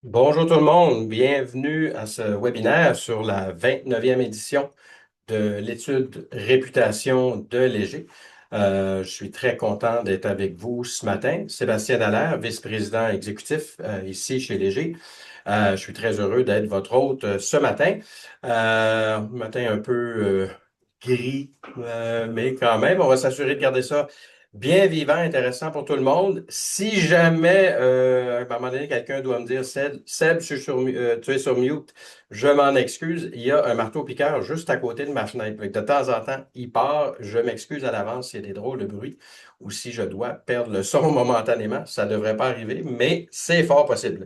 Bonjour tout le monde, bienvenue à ce webinaire sur la 29e édition de l'étude Réputation de Léger. Je suis très content d'être avec vous ce matin. Sébastien Dallaire, vice-président exécutif ici chez Léger. Je suis très heureux d'être votre hôte ce matin. Un matin un peu gris, mais quand même, on va s'assurer de garder ça bien vivant, intéressant pour tout le monde. Si jamais, à un moment donné, quelqu'un doit me dire, Seb, tu es sur mute, je m'en excuse. Il y a un marteau-piqueur juste à côté de ma fenêtre. Fait que de temps en temps, il part. Je m'excuse à l'avance s'il y a des drôles de bruit ou si je dois perdre le son momentanément. Ça ne devrait pas arriver, mais c'est fort possible.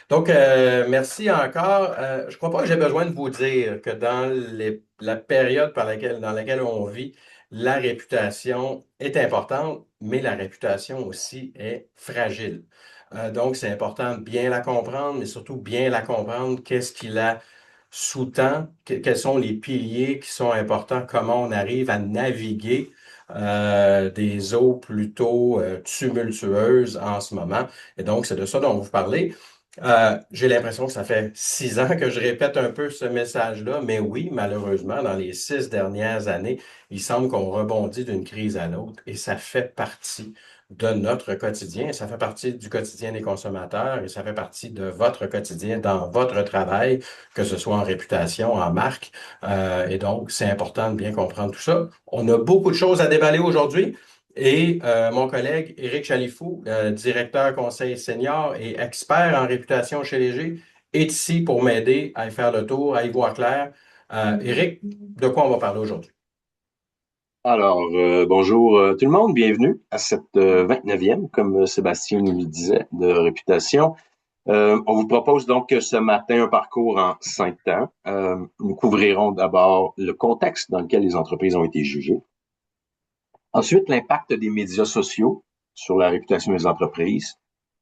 Donc, merci encore. Je crois pas que j'ai besoin de vous dire que dans la période dans laquelle on vit, la réputation est importante, mais la réputation aussi est fragile. Donc, c'est important de bien la comprendre, mais surtout bien la comprendre. Qu'est-ce qui la sous-tend? Quels sont les piliers qui sont importants? Comment on arrive à naviguer des eaux plutôt tumultueuses en ce moment? Et donc, c'est de ça dont on vous parlez. J'ai l'impression que ça fait 6 ans que je répète un peu ce message-là, mais oui, malheureusement, dans les 6 dernières années, il semble qu'on rebondit d'une crise à l'autre et ça fait partie de notre quotidien, ça fait partie du quotidien des consommateurs et ça fait partie de votre quotidien dans votre travail, que ce soit en réputation, en marque. Et donc, c'est important de bien comprendre tout ça. On a beaucoup de choses à déballer aujourd'hui. Et mon collègue Éric Chalifou, directeur conseil senior et expert en réputation chez Léger, est ici pour m'aider à y faire le tour, à y voir clair. Éric, de quoi on va parler aujourd'hui? Bonjour tout le monde, bienvenue à cette 29e, comme Sébastien nous le disait, de réputation. On vous propose donc ce matin un parcours en 5 temps. Nous couvrirons d'abord le contexte dans lequel les entreprises ont été jugées. Ensuite, l'impact des médias sociaux sur la réputation des entreprises,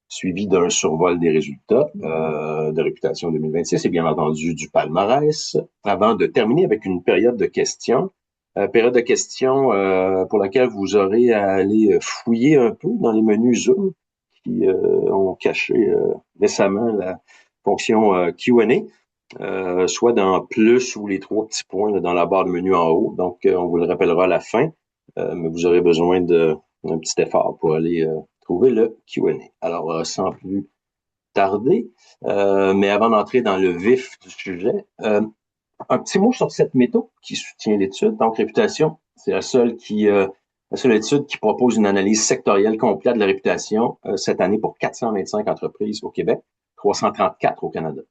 suivi d'un survol des résultats de réputation 2026 et bien entendu du palmarès, avant de terminer avec une période de questions pour laquelle vous aurez à aller fouiller un peu dans les menus Zoom qui ont caché récemment la fonction Q&A, soit dans plus ou les trois petits points là, dans la barre de menu en haut. Donc, on vous le rappellera à la fin, mais vous aurez besoin d'un petit effort pour aller trouver le Q&A. Alors, sans plus tarder, mais avant d'entrer dans le vif du sujet, un petit mot sur cette méthode qui soutient l'étude. Donc, Réputation, c'est la seule étude qui propose une analyse sectorielle complète de la réputation cette année pour 425 entreprises au Québec, 334 au Canada.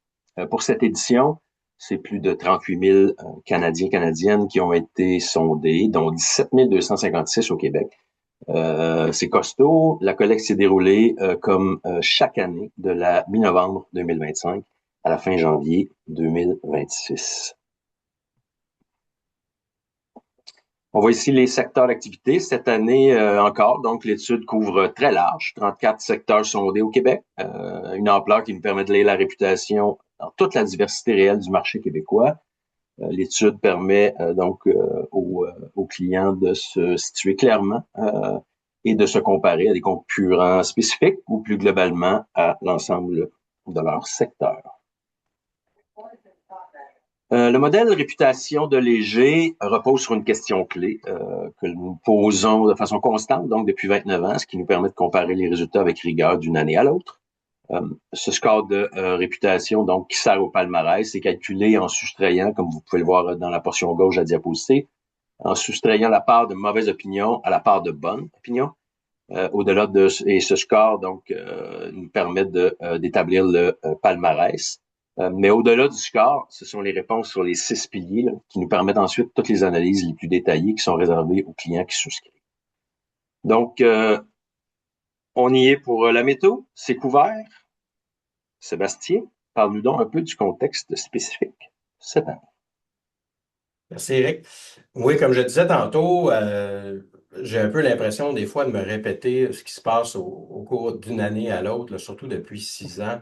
Pour cette édition, c'est plus de 38 000 Canadiens et Canadiennes qui ont été sondés, dont 17 256 au Québec. C'est costaud. La collecte s'est déroulée comme chaque année de la mi-novembre 2025 à la fin janvier 2026. On voit ici les secteurs d'activité. Cette année encore, donc l'étude couvre très large, 34 secteurs sondés au Québec, une ampleur qui nous permet de lire la réputation dans toute la diversité réelle du marché québécois. L'étude permet aux clients de se situer clairement et de se comparer à des concurrents spécifiques ou plus globalement à l'ensemble de leur secteur. Le modèle réputation de Léger repose sur une question clé que nous posons de façon constante, donc depuis 29 ans, ce qui nous permet de comparer les résultats avec rigueur d'une année à l'autre. Ce score de réputation, donc, qui sert au palmarès, est calculé en soustrayant, comme vous pouvez le voir dans la portion gauche de la diapositive, en soustrayant la part de mauvaise opinion à la part de bonne opinion. Au-delà de et ce score donc nous permet d'établir le palmarès. Mais au-delà du score, ce sont les réponses sur les 6 piliers là, qui nous permettent ensuite toutes les analyses les plus détaillées qui sont réservées aux clients qui souscrivent. Donc, on y est pour la méthode. C'est couvert. Sébastien, parle-nous donc un peu du contexte spécifique cette année. Merci, Eric. Oui, comme je disais tantôt, j'ai un peu l'impression des fois de me répéter ce qui se passe au cours d'une année à l'autre, là, surtout depuis 6 ans.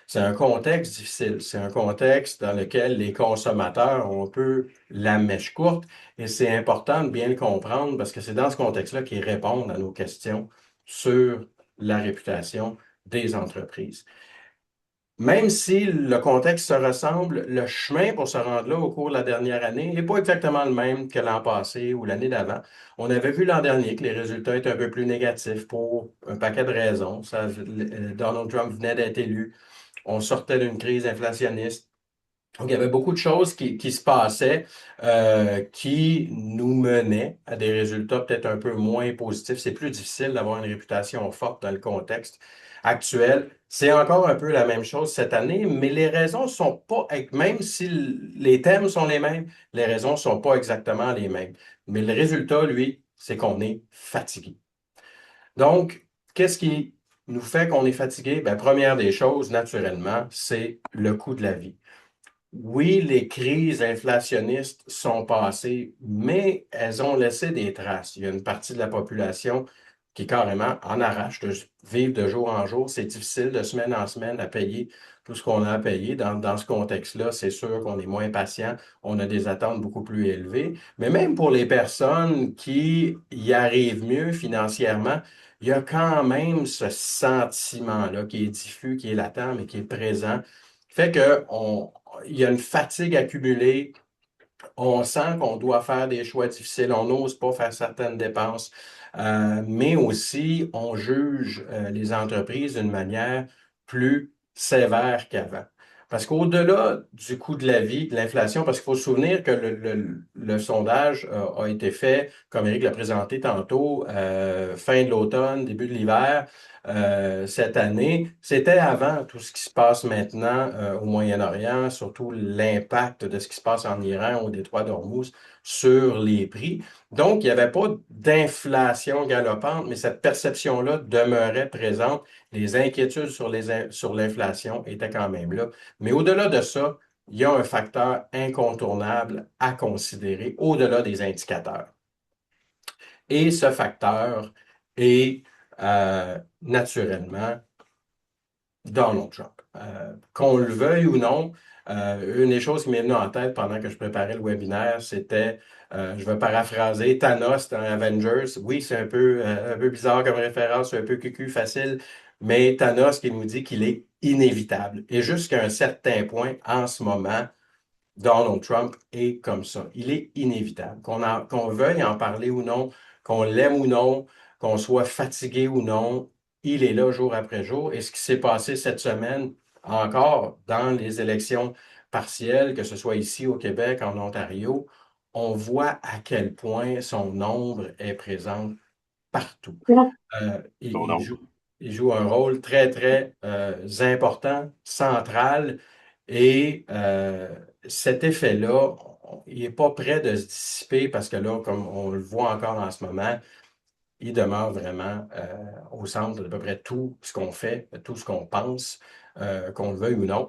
C'est un contexte difficile. C'est un contexte dans lequel les consommateurs ont un peu la mèche courte et c'est important de bien le comprendre parce que c'est dans ce contexte-là qu'ils répondent à nos questions sur la réputation des entreprises. même si le contexte se ressemble, le chemin pour se rendre là au cours de la dernière année n'est pas exactement le même que l'an passé ou l'année d'avant. On avait vu l'an dernier que les résultats étaient un peu plus négatifs pour un paquet de raisons. Donald Trump venait d'être élu. On sortait d'une crise inflationniste. Donc, il y avait beaucoup de choses qui se passaient, qui nous menaient à des résultats peut-être un peu moins positifs. C'est plus difficile d'avoir une réputation forte dans le contexte actuel. C'est encore un peu la même chose cette année, mais les raisons sont pas, même si les thèmes sont les mêmes, les raisons sont pas exactement les mêmes. Mais le résultat, lui, c'est qu'on est fatigué. Donc, qu'est-ce qui nous fait qu'on est fatigué? Ben, première des choses, naturellement, c'est le coût de la vie. Oui, les crises inflationnistes sont passées, mais elles ont laissé des traces. Il y a une partie de la population qui carrément en arrache de vivre de jour en jour. C'est difficile de semaine en semaine à payer tout ce qu'on a à payer. Dans ce contexte-là, c'est sûr qu'on est moins patient, on a des attentes beaucoup plus élevées. Mais même pour les personnes qui y arrivent mieux financièrement, il y a quand même ce sentiment-là qui est diffus, qui est latent, mais qui est présent. Fait que il y a une fatigue accumulée. On sent qu'on doit faire des choix difficiles. On n'ose pas faire certaines dépenses. Mais aussi, on juge les entreprises d'une manière plus sévère qu'avant. Parce qu'au-delà du coût de la vie, de l'inflation, parce qu'il faut se souvenir que le sondage a été fait, comme Eric l'a présenté tantôt, fin de l'automne, début de l'hiver cette année. C'était avant tout ce qui se passe maintenant au Moyen-Orient, surtout l'impact de ce qui se passe en Iran, au détroit d'Ormuz, sur les prix. Donc, il n'y avait pas d'inflation galopante, mais cette perception-là demeurait présente. Les inquiétudes sur l'inflation étaient quand même là. Mais au-delà de ça, il y a un facteur incontournable à considérer au-delà des indicateurs. Et ce facteur est naturellement Donald Trump. Qu'on le veuille ou non, une des choses qui m'est venue en tête pendant que je préparais le webinaire, c'était, je vais paraphraser Thanos dans Avengers. Oui, c'est un peu bizarre comme référence, c'est un peu cucu facile, mais Thanos qui nous dit qu'il est inévitable. Et jusqu'à un certain point, en ce moment, Donald Trump est comme ça. Il est inévitable. Qu'on veuille en parler ou non, qu'on l'aime ou non, qu'on soit fatigué ou non, il est là jour après jour. Et ce qui s'est passé cette semaine, encore dans les élections partielles, que ce soit ici au Québec, en Ontario, on voit à quel point son ombre est présente partout. Son Il nom. joue, il joue un rôle très, très important, central, et cet effet-là, il n'est pas prêt de se dissiper parce que là, comme on le voit encore en ce moment, il demeure vraiment au centre de à peu près tout ce qu'on fait, tout ce qu'on pense, qu'on le veuille ou non.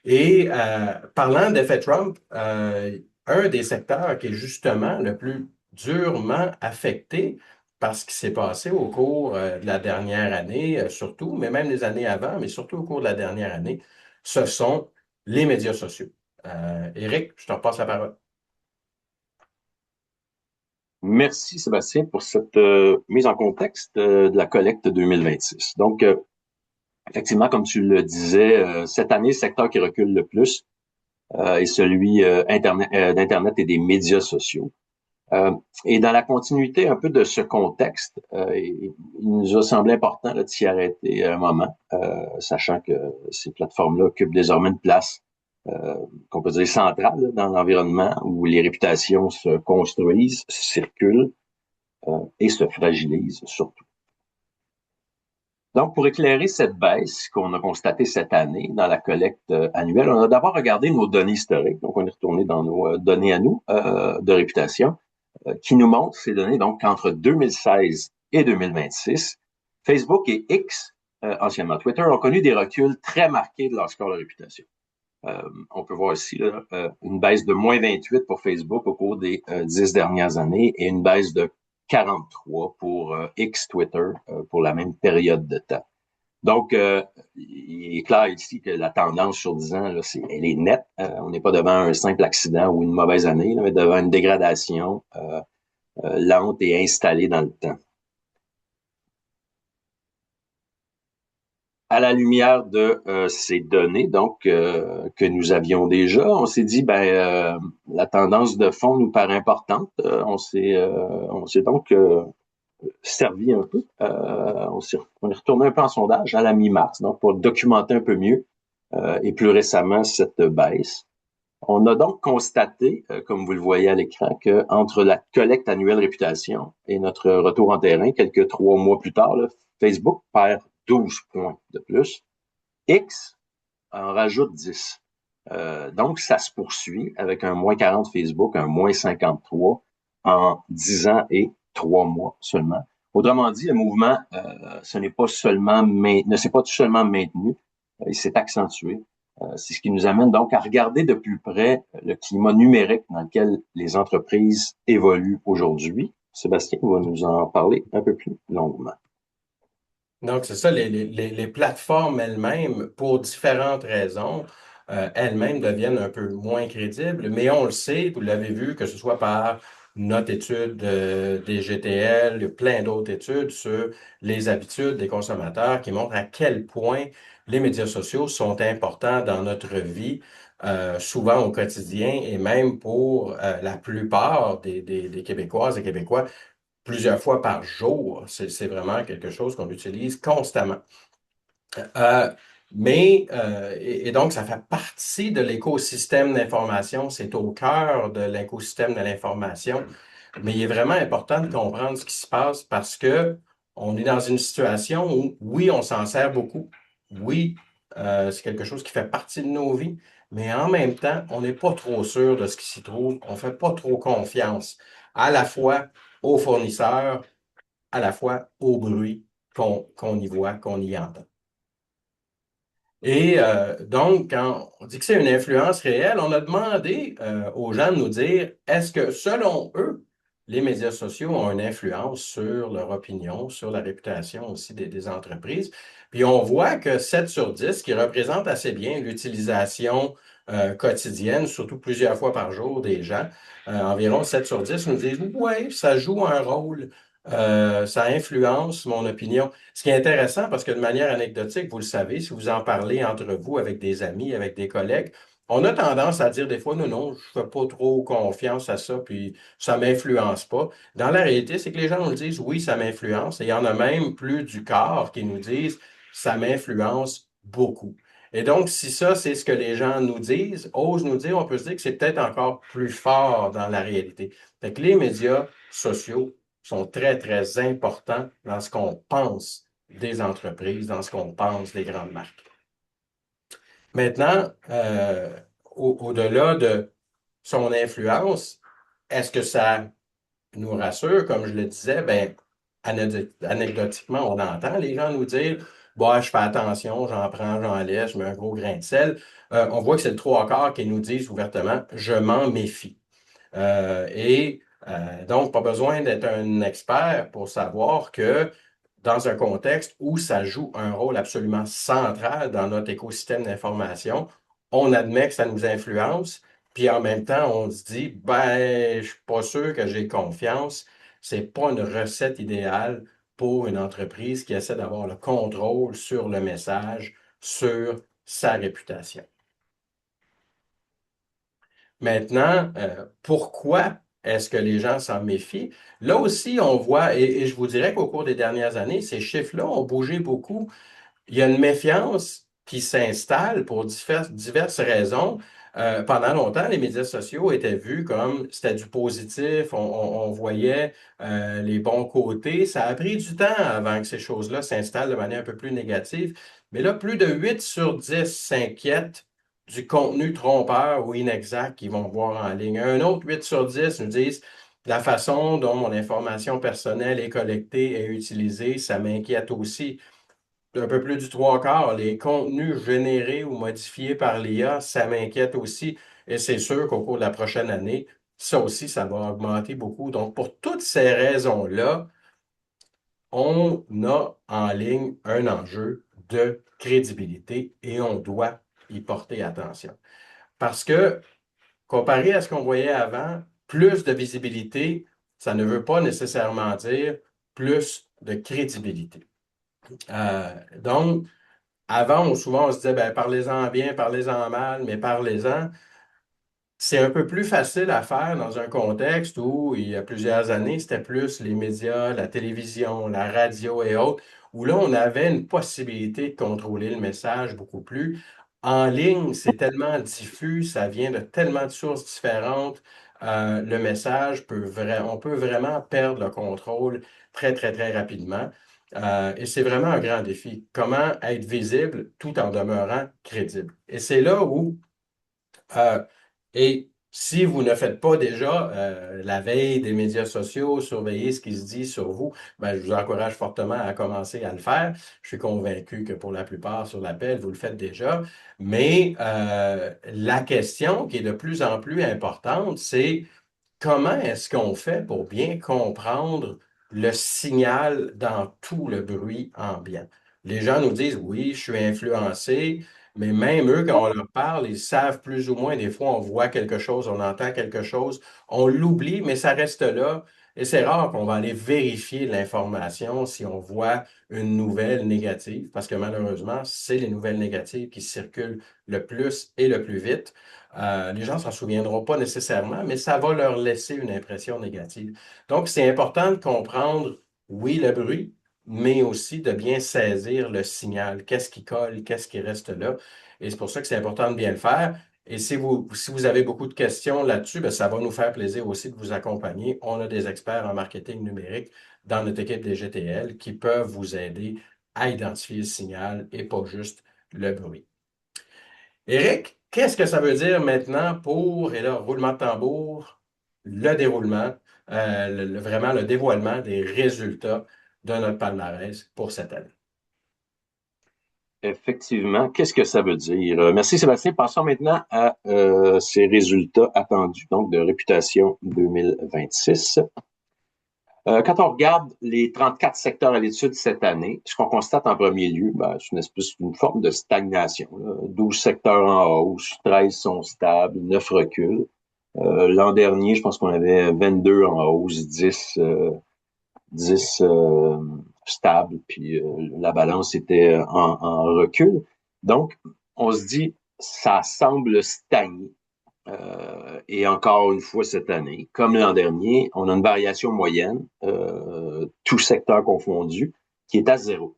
Et parlant d'effet Trump, un des secteurs qui est justement le plus durement affecté par ce qui s'est passé au cours de la dernière année, surtout, mais même les années avant, mais surtout au cours de la dernière année, ce sont les médias sociaux. Éric, je te repasse la parole. Merci Sébastien pour cette mise en contexte de la collecte 2026. Donc, effectivement, comme tu le disais, cette année, le secteur qui recule le plus est celui d'Internet et des médias sociaux. Euh, et dans la continuité un peu de ce contexte, il nous a semblé important là, de s'y arrêter un moment, sachant que ces plateformes-là occupent désormais une place euh, qu'on peut dire centrale là, dans l'environnement où les réputations se construisent, circulent et se fragilisent surtout. Donc, pour éclairer cette baisse qu'on a constatée cette année dans la collecte annuelle, on a d'abord regardé nos données historiques. Donc, on est retourné dans nos données à nous de réputation qui nous montre ces données donc qu'entre 2016 et 2026, Facebook et X, anciennement Twitter, ont connu des reculs très marqués de leur score de réputation. On peut voir ici là, une baisse de moins 28 pour Facebook au cours des 10 dernières années et une baisse de 43 pour X Twitter pour la même période de temps. Donc, il est clair ici que la tendance sur 10 ans, là, elle est nette. On n'est pas devant un simple accident ou une mauvaise année, là, mais devant une dégradation lente et installée dans le temps. à la lumière de ces données donc que nous avions déjà, on s'est dit la tendance de fond nous paraît importante. On s'est donc servi un peu. On est retourné un peu en sondage à la mi-mars, donc pour documenter un peu mieux et plus récemment cette baisse. On a donc constaté, comme vous le voyez à l'écran, que entre la collecte annuelle réputation et notre retour en terrain, quelques 3 mois plus tard, là, Facebook perd 12 points de plus. X en rajoute 10. Donc, ça se poursuit avec un moins 40 Facebook, un moins 53 en 10 ans et 3 mois seulement. Autrement dit, le mouvement ne s'est pas seulement maintenu, il s'est accentué. C'est ce qui nous amène donc à regarder de plus près le climat numérique dans lequel les entreprises évoluent aujourd'hui. Sébastien va nous en parler un peu plus longuement. Donc, c'est ça, les plateformes elles-mêmes, pour différentes raisons, elles-mêmes deviennent un peu moins crédibles, mais on le sait, vous l'avez vu, que ce soit par notre étude des GTL, plein d'autres études sur les habitudes des consommateurs qui montrent à quel point les médias sociaux sont importants dans notre vie, souvent au quotidien, et même pour la plupart des Québécoises et Québécois plusieurs fois par jour. C'est vraiment quelque chose qu'on utilise constamment. Euh, et donc, ça fait partie de l'écosystème d'information. C'est au cœur de l'écosystème de l'information. Mais il est vraiment important de comprendre ce qui se passe parce que on est dans une situation où, oui, on s'en sert beaucoup. Oui, c'est quelque chose qui fait partie de nos vies. Mais en même temps, on n'est pas trop sûr de ce qui s'y trouve. On ne fait pas trop confiance à la fois aux fournisseurs, à la fois au bruit qu'on y voit, qu'on y entend. Et donc, quand on dit que c'est une influence réelle, on a demandé aux gens de nous dire, est-ce que selon eux, les médias sociaux ont une influence sur leur opinion, sur la réputation aussi des entreprises? Puis on voit que 7 sur 10, qui représente assez bien l'utilisation quotidienne, surtout plusieurs fois par jour des gens, environ 7 sur 10 nous disent, oui, ça joue un rôle, ça influence mon opinion. Ce qui est intéressant, parce que de manière anecdotique, vous le savez, si vous en parlez entre vous, avec des amis, avec des collègues, on a tendance à dire des fois, non, non, je ne fais pas trop confiance à ça, puis ça ne m'influence pas. Dans la réalité, c'est que les gens nous disent, oui, ça m'influence, et il y en a même plus du corps qui nous disent, ça m'influence beaucoup. Et donc, si ça, c'est ce que les gens nous disent, osent nous dire, on peut se dire que c'est peut-être encore plus fort dans la réalité. Fait que les médias sociaux sont très, très importants dans ce qu'on pense des entreprises, dans ce qu'on pense des grandes marques. Maintenant, au-delà de son influence, est-ce que ça nous rassure? Comme je le disais, ben, anecdotiquement, on entend les gens nous dire, bah, je fais attention, j'en prends, j'en laisse, je mets un gros grain de sel. On voit que c'est le trois quarts qui nous disent ouvertement, je m'en méfie. Donc, pas besoin d'être un expert pour savoir que dans un contexte où ça joue un rôle absolument central dans notre écosystème d'information, on admet que ça nous influence, puis en même temps, on se dit, ben, je suis pas sûr que j'ai confiance. C'est pas une recette idéale pour une entreprise qui essaie d'avoir le contrôle sur le message, sur sa réputation. Maintenant, pourquoi est-ce que les gens s'en méfient? Là aussi, on voit, et je vous dirais qu'au cours des dernières années, ces chiffres-là ont bougé beaucoup. Il y a une méfiance qui s'installe pour diverses raisons. Pendant longtemps, les médias sociaux étaient vus comme c'était du positif, on voyait les bons côtés. Ça a pris du temps avant que ces choses-là s'installent de manière un peu plus négative. Mais là, plus de 8 sur 10 s'inquiètent du contenu trompeur ou inexact qu'ils vont voir en ligne. Un autre 8 sur 10 nous disent la façon dont mon information personnelle est collectée et utilisée, ça m'inquiète aussi. Un peu plus du trois quarts, les contenus générés ou modifiés par l'IA, ça m'inquiète aussi. Et c'est sûr qu'au cours de la prochaine année, ça aussi, ça va augmenter beaucoup. Donc, pour toutes ces raisons-là, on a en ligne un enjeu de crédibilité et on doit y porter attention. Parce que, comparé à ce qu'on voyait avant, plus de visibilité, ça ne veut pas nécessairement dire plus de crédibilité. Donc, Avant, souvent, on se disait, ben, parlez-en bien, parlez-en mal, mais parlez-en. C'est un peu plus facile à faire dans un contexte où, il y a plusieurs années, c'était plus les médias, la télévision, la radio et autres, où là, on avait une possibilité de contrôler le message beaucoup plus. En ligne, c'est tellement diffus, ça vient de tellement de sources différentes. Le message on peut vraiment perdre le contrôle très, très, très rapidement. Et c'est vraiment un grand défi. Comment être visible tout en demeurant crédible? Et c'est là où euh, et si vous ne faites pas déjà la veille des médias sociaux, surveiller ce qui se dit sur vous, ben, je vous encourage fortement à commencer à le faire. Je suis convaincu que pour la plupart sur l'appel, vous le faites déjà. Mais la question qui est de plus en plus importante, c'est comment est-ce qu'on fait pour bien comprendre le signal dans tout le bruit ambiant? Les gens nous disent, oui, je suis influencé, mais même eux, quand on leur parle, ils savent plus ou moins. Des fois, on voit quelque chose, on entend quelque chose, on l'oublie, mais ça reste là. Et c'est rare qu'on va aller vérifier l'information si on voit une nouvelle négative, parce que malheureusement, c'est les nouvelles négatives qui circulent le plus et le plus vite. Les gens ne s'en souviendront pas nécessairement, mais ça va leur laisser une impression négative. Donc, c'est important de comprendre, oui, le bruit, mais aussi de bien saisir le signal. Qu'est-ce qui colle, qu'est-ce qui reste là. Et c'est pour ça que c'est important de bien le faire. Et si vous avez beaucoup de questions là-dessus, ben, ça va nous faire plaisir aussi de vous accompagner. On a des experts en marketing numérique dans notre équipe des GTL qui peuvent vous aider à identifier le signal et pas juste le bruit. Éric, qu'est-ce que ça veut dire maintenant pour, et là, roulement de tambour, le déroulement, vraiment le dévoilement des résultats de notre palmarès pour cette année? Effectivement, qu'est-ce que ça veut dire? Merci Sébastien. Passons maintenant à ces résultats attendus, donc de réputation 2026. Quand on regarde les 34 secteurs à l'étude cette année, ce qu'on constate en premier lieu, ben, c'est une espèce d'une forme de stagnation. Là. 12 secteurs en hausse, 13 sont stables, 9 reculent. L'an dernier, je pense qu'on avait 22 en hausse, 10 stables, puis la balance était en recul. Donc, on se dit, ça semble stagner. Et encore une fois cette année, comme l'an dernier, on a une variation moyenne, tout secteur confondu, qui est à zéro.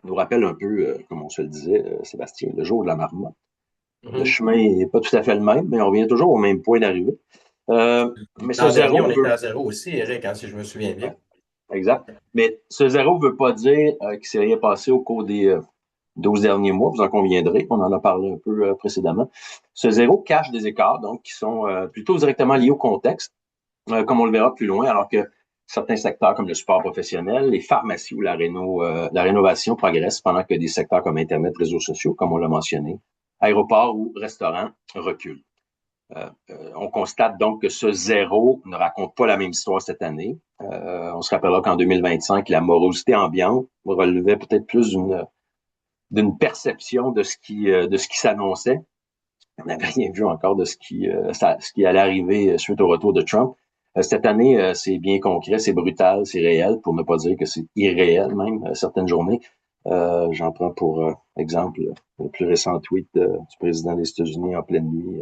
Ça nous rappelle un peu, comme on se le disait, Sébastien, le jour de la marmotte. Le Mhm. chemin n'est pas tout à fait le même, mais on revient toujours au même point d'arrivée. Mais ce L'an dernier, on zéro était veut... à zéro aussi, Éric, hein, si je me souviens bien. Ouais, exact. Mais ce zéro veut pas dire qu'il ne s'est rien passé au cours des 12 derniers mois, vous en conviendrez, on en a parlé un peu précédemment. Ce zéro cache des écarts, donc, qui sont plutôt directement liés au contexte, comme on le verra plus loin, alors que certains secteurs comme le sport professionnel, les pharmacies ou la rénovation progressent, pendant que des secteurs comme Internet, réseaux sociaux, comme on l'a mentionné, aéroports ou restaurants reculent. On constate donc que ce zéro ne raconte pas la même histoire cette année. On se rappellera qu'en 2025, la morosité ambiante relevait peut-être plus d'une perception de ce qui s'annonçait. On n'avait rien vu encore de ce qui allait arriver suite au retour de Trump. Cette année, c'est bien concret, c'est brutal, c'est réel, pour ne pas dire que c'est irréel même, certaines journées. J'en prends pour exemple le plus récent tweet du président des États-Unis en pleine nuit,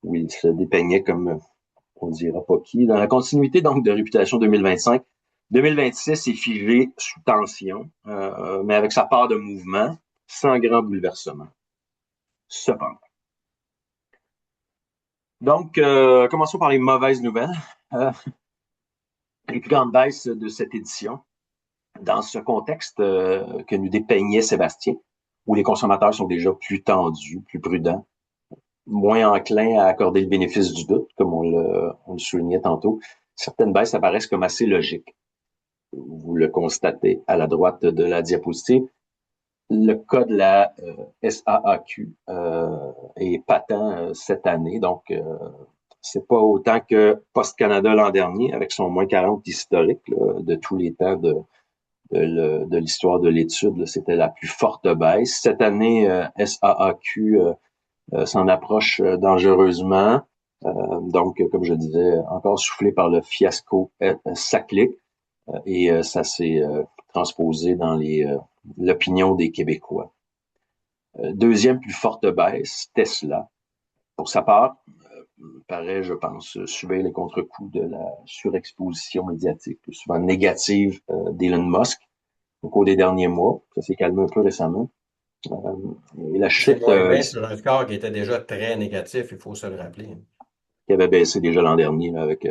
où il se dépeignait comme on ne dira pas qui. Dans la continuité donc de Réputation 2025, 2026 est figé sous tension, mais avec sa part de mouvement, sans grand bouleversement. Cependant. Donc, commençons par les mauvaises nouvelles. Euh, les plus grandes baisses de cette édition, dans ce contexte que nous dépeignait Sébastien, où les consommateurs sont déjà plus tendus, plus prudents, moins enclins à accorder le bénéfice du doute, comme on le soulignait tantôt, certaines baisses apparaissent comme assez logiques. Vous le constatez à la droite de la diapositive. Le cas de la SAAQ est patent cette année, donc c'est pas autant que Post Canada l'an dernier, avec son moins 40 historique là, de tous les temps de l'histoire de l'étude. C'était la plus forte baisse. Cette année, SAAQ s'en approche dangereusement. Donc, comme je disais, encore soufflé par le fiasco SACLIC. Et ça s'est transposé dans l'opinion des Québécois. Deuxième plus forte baisse, Tesla. Pour sa part, paraît, je pense, subir les contre-coups de la surexposition médiatique, souvent négative d'Elon Musk au cours des derniers mois. Ça s'est calmé un peu récemment. Et la C'est chute moins 20 sur un score qui était déjà très négatif, il faut se le rappeler. qui avait baissé déjà l'an dernier là, avec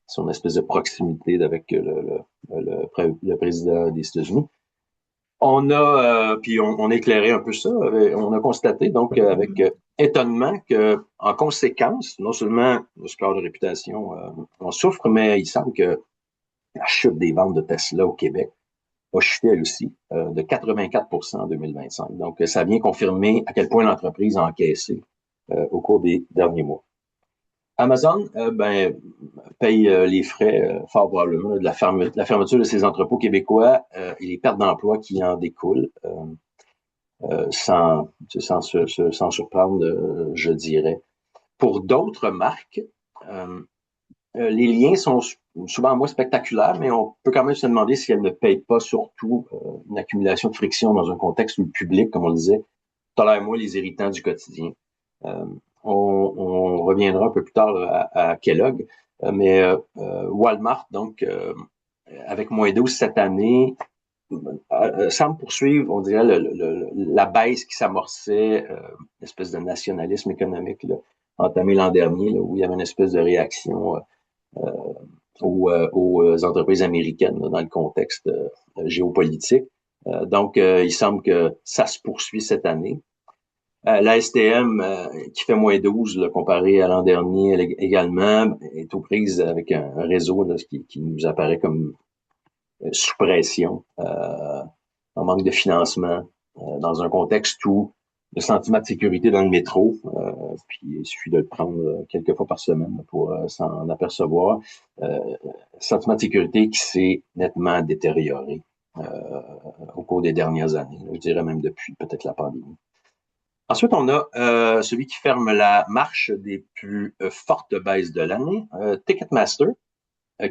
son espèce de proximité avec le président des États-Unis. On a, puis on a éclairé un peu ça, on a constaté donc avec étonnement que, en conséquence, non seulement le score de réputation en souffre, mais il semble que la chute des ventes de Tesla au Québec a chuté elle aussi de 84% en 2025. Donc, ça vient confirmer à quel point l'entreprise a encaissé au cours des derniers mois. Amazon, paye les frais fort probablement de la fermeture de ses entrepôts québécois et les pertes d'emplois qui en découlent, sans surprendre, je dirais. Pour d'autres marques, les liens sont souvent moins spectaculaires, mais on peut quand même se demander si elles ne payent pas surtout une accumulation de friction dans un contexte où le public, comme on le disait, tolère moins les irritants du quotidien. Euh, on reviendra un peu plus tard à Kellogg, mais Walmart, donc, avec moins 12 cette année, semble poursuivre, on dirait, la baisse qui s'amorçait, l'espèce de nationalisme économique là, entamé l'an dernier, là, où il y avait une espèce de réaction aux entreprises américaines là, dans le contexte géopolitique. Donc, il semble que ça se poursuit cette année. La STM, qui fait moins 12 là, comparé à l'an dernier, elle également est aux prises avec un réseau là, qui nous apparaît comme sous pression, en manque de financement, dans un contexte où le sentiment de sécurité dans le métro, puis il suffit de le prendre quelques fois par semaine pour s'en apercevoir, sentiment de sécurité qui s'est nettement détérioré au cours des dernières années, je dirais même depuis peut-être la pandémie. Ensuite, on a celui qui ferme la marche des plus fortes baisses de l'année, Ticketmaster,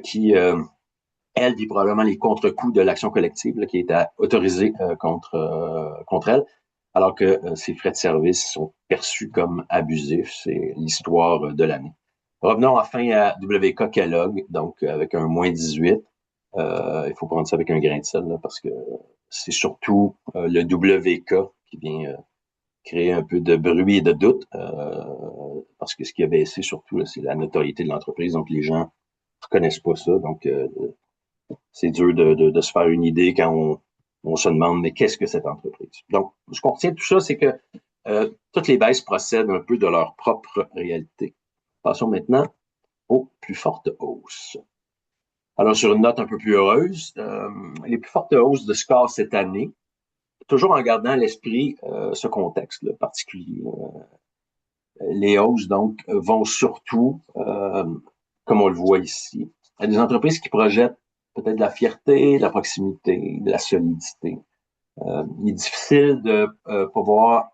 qui, elle, vit probablement les contre-coups de l'action collective là, qui est autorisée contre elle, alors que ses frais de service sont perçus comme abusifs. C'est l'histoire de l'année. Revenons enfin à WK Kellogg, donc avec un moins 18. Il faut prendre ça avec un grain de sel, là, parce que c'est surtout le WK qui vient créer un peu de bruit et de doute, parce que ce qui a baissé surtout, là, c'est la notoriété de l'entreprise. Donc, les gens ne reconnaissent pas ça. Donc, c'est dur de se faire une idée quand on se demande, mais qu'est-ce que cette entreprise? Donc, ce qu'on retient de tout ça, c'est que toutes les baisses procèdent un peu de leur propre réalité. Passons maintenant aux plus fortes hausses. Alors, sur une note un peu plus heureuse, les plus fortes hausses de score cette année, toujours en gardant à l'esprit ce contexte là, particulier. Les hausses, donc, vont surtout, comme on le voit ici, à des entreprises qui projettent peut-être de la fierté, de la proximité, de la solidité. Il est difficile de pouvoir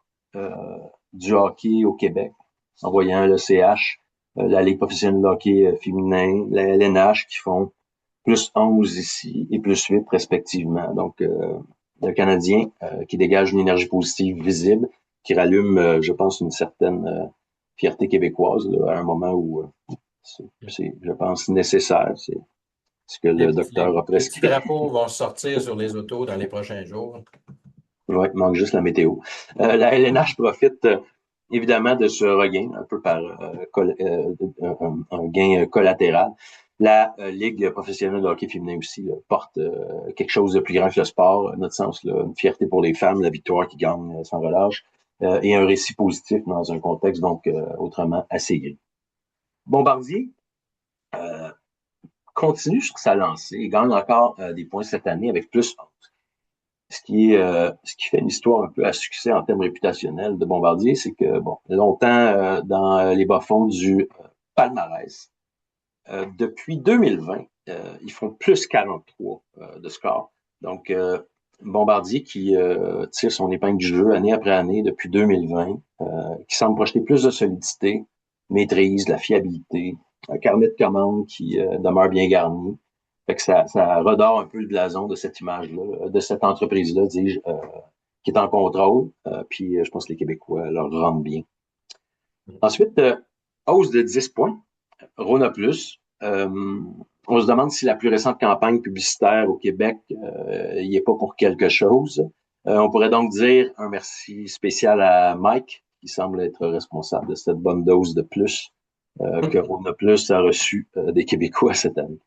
du hockey au Québec en voyant le CH, la Ligue professionnelle de hockey féminin, la LNH qui font plus 11 ici et plus 8 respectivement. Donc, le Canadien qui dégage une énergie positive visible, qui rallume, je pense, une certaine fierté québécoise là, à un moment où c'est, je pense, nécessaire. C'est ce que le docteur a Les petits prescrit. drapeaux vont sortir sur les autos dans les prochains jours. Ouais, il manque juste la météo. La LNH profite évidemment de ce regain, un peu par un gain collatéral. La Ligue professionnelle de hockey féminin aussi là, porte quelque chose de plus grand que le sport, à notre sens, là, une fierté pour les femmes, la victoire qui gagne sans relâche, et un récit positif dans un contexte donc autrement assez gris. Bombardier continue sur sa lancée et gagne encore des points cette année avec plus 11. Ce qui fait une histoire un peu à succès en termes réputationnels de Bombardier, c'est que, bon, longtemps dans les bas-fonds du palmarès, depuis 2020, ils font plus 43 de score. Donc, Bombardier qui tire son épingle du jeu année après année depuis 2020, qui semble projeter plus de solidité, maîtrise, la fiabilité, un carnet de commandes qui demeure bien garni. Fait que ça redore un peu le blason de cette image-là, de cette entreprise-là, dis-je, qui est en contrôle. Puis je pense que les Québécois leur rendent bien. Ensuite, hausse de 10 points. Rona Plus. On se demande si la plus récente campagne publicitaire au Québec y est pas pour quelque chose. On pourrait donc dire un merci spécial à Mike, qui semble être responsable de cette bonne dose de plus que Rona Plus a reçu des Québécois cette année.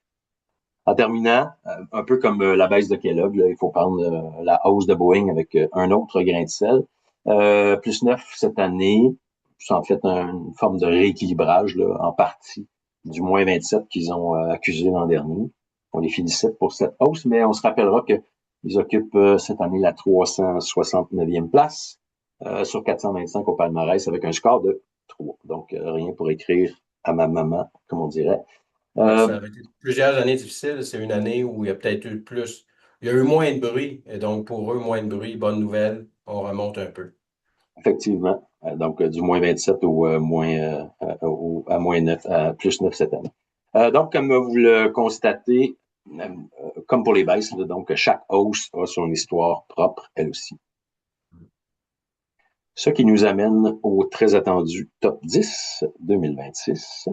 En terminant, un peu comme la baisse de Kellogg, là, il faut prendre la hausse de Boeing avec un autre grain de sel. Plus 9 cette année, c'est en fait une forme de rééquilibrage là, en partie du moins 27 qu'ils ont accusé l'an dernier. On les félicite pour cette hausse, mais on se rappellera qu'ils occupent cette année la 369e place sur 425 au palmarès avec un score de 3. Donc, rien pour écrire à ma maman, comme on dirait. Ouais, Euh, ça avait été plusieurs années difficiles. C'est une année où il y a peut-être eu plus. Il y a eu moins de bruit. Et donc, pour eux, moins de bruit, bonne nouvelle. On remonte un peu. Effectivement. Donc, du moins 27 au à moins 9, à plus 9 cette année. Donc, comme vous le constatez, comme pour les baisses, là, donc chaque hausse a son histoire propre, elle aussi. Ce qui nous amène au très attendu top 10 2026.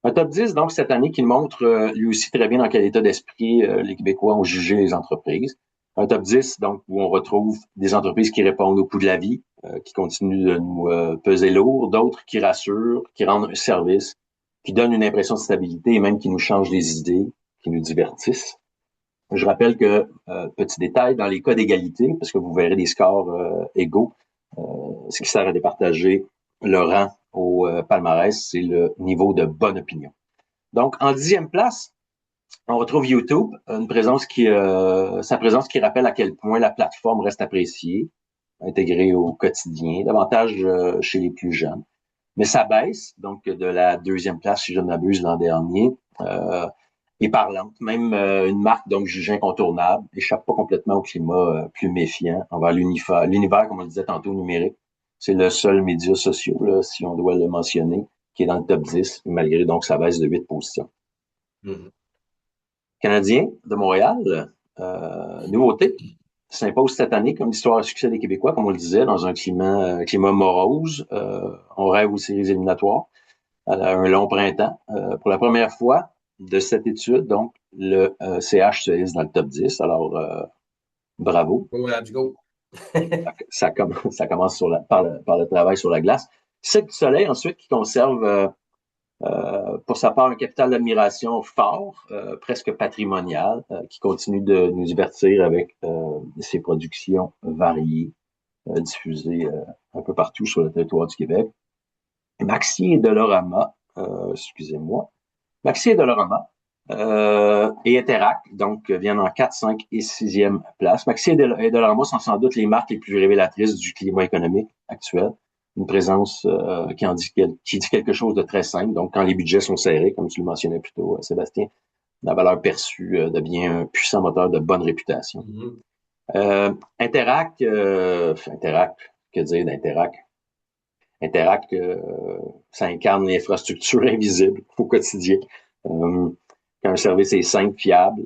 Un top 10, donc, cette année qui montre lui aussi très bien dans quel état d'esprit les Québécois ont jugé les entreprises. Un top 10, donc, où on retrouve des entreprises qui répondent au coût de la vie, qui continuent de nous peser lourd, d'autres qui rassurent, qui rendent un service, qui donnent une impression de stabilité et même qui nous changent les idées, qui nous divertissent. Je rappelle que, petit détail, dans les cas d'égalité, parce que vous verrez des scores égaux, ce qui sert à départager le rang au palmarès, c'est le niveau de bonne opinion. Donc, en 10e place, on retrouve YouTube, une présence sa présence qui rappelle à quel point la plateforme reste appréciée, intégrée au quotidien, davantage chez les plus jeunes. Mais ça baisse, donc de la 2e place, si je ne m'abuse, l'an dernier, est parlante. Même une marque donc jugée incontournable échappe pas complètement au climat plus méfiant envers l'univers, comme on le disait tantôt, numérique. C'est le seul média social, là, si on doit le mentionner, qui est dans le top 10, malgré donc sa baisse de 8 positions. Mhm. Canadien de Montréal, nouveauté, s'impose cette année comme histoire à succès des Québécois, comme on le disait, dans un climat morose. On rêve aux séries éliminatoires. Un long printemps. Pour la première fois de cette étude, donc, le CH se hisse dans le top 10. Alors, bravo. Go, let's go. Ça commence par le travail sur la glace. Cirque du Soleil, ensuite, qui conserve pour sa part un capital d'admiration fort, presque patrimonial, qui continue de nous divertir avec ses productions variées, diffusées un peu partout sur le territoire du Québec. Maxi et Dolorama, excusez-moi, Maxi et Dolorama et Interact, donc, viennent en 4, 5 et 6e place. Maxi et Dolorama sont sans doute les marques les plus révélatrices du climat économique actuel. Une présence qui dit quelque chose de très simple. Donc, quand les budgets sont serrés, comme tu le mentionnais plus tôt, Sébastien, la valeur perçue devient un puissant moteur de bonne réputation. Mhm. Interact, que dire d'Interact? Interact, ça incarne l'infrastructure invisible au quotidien. Quand un service est simple, fiable,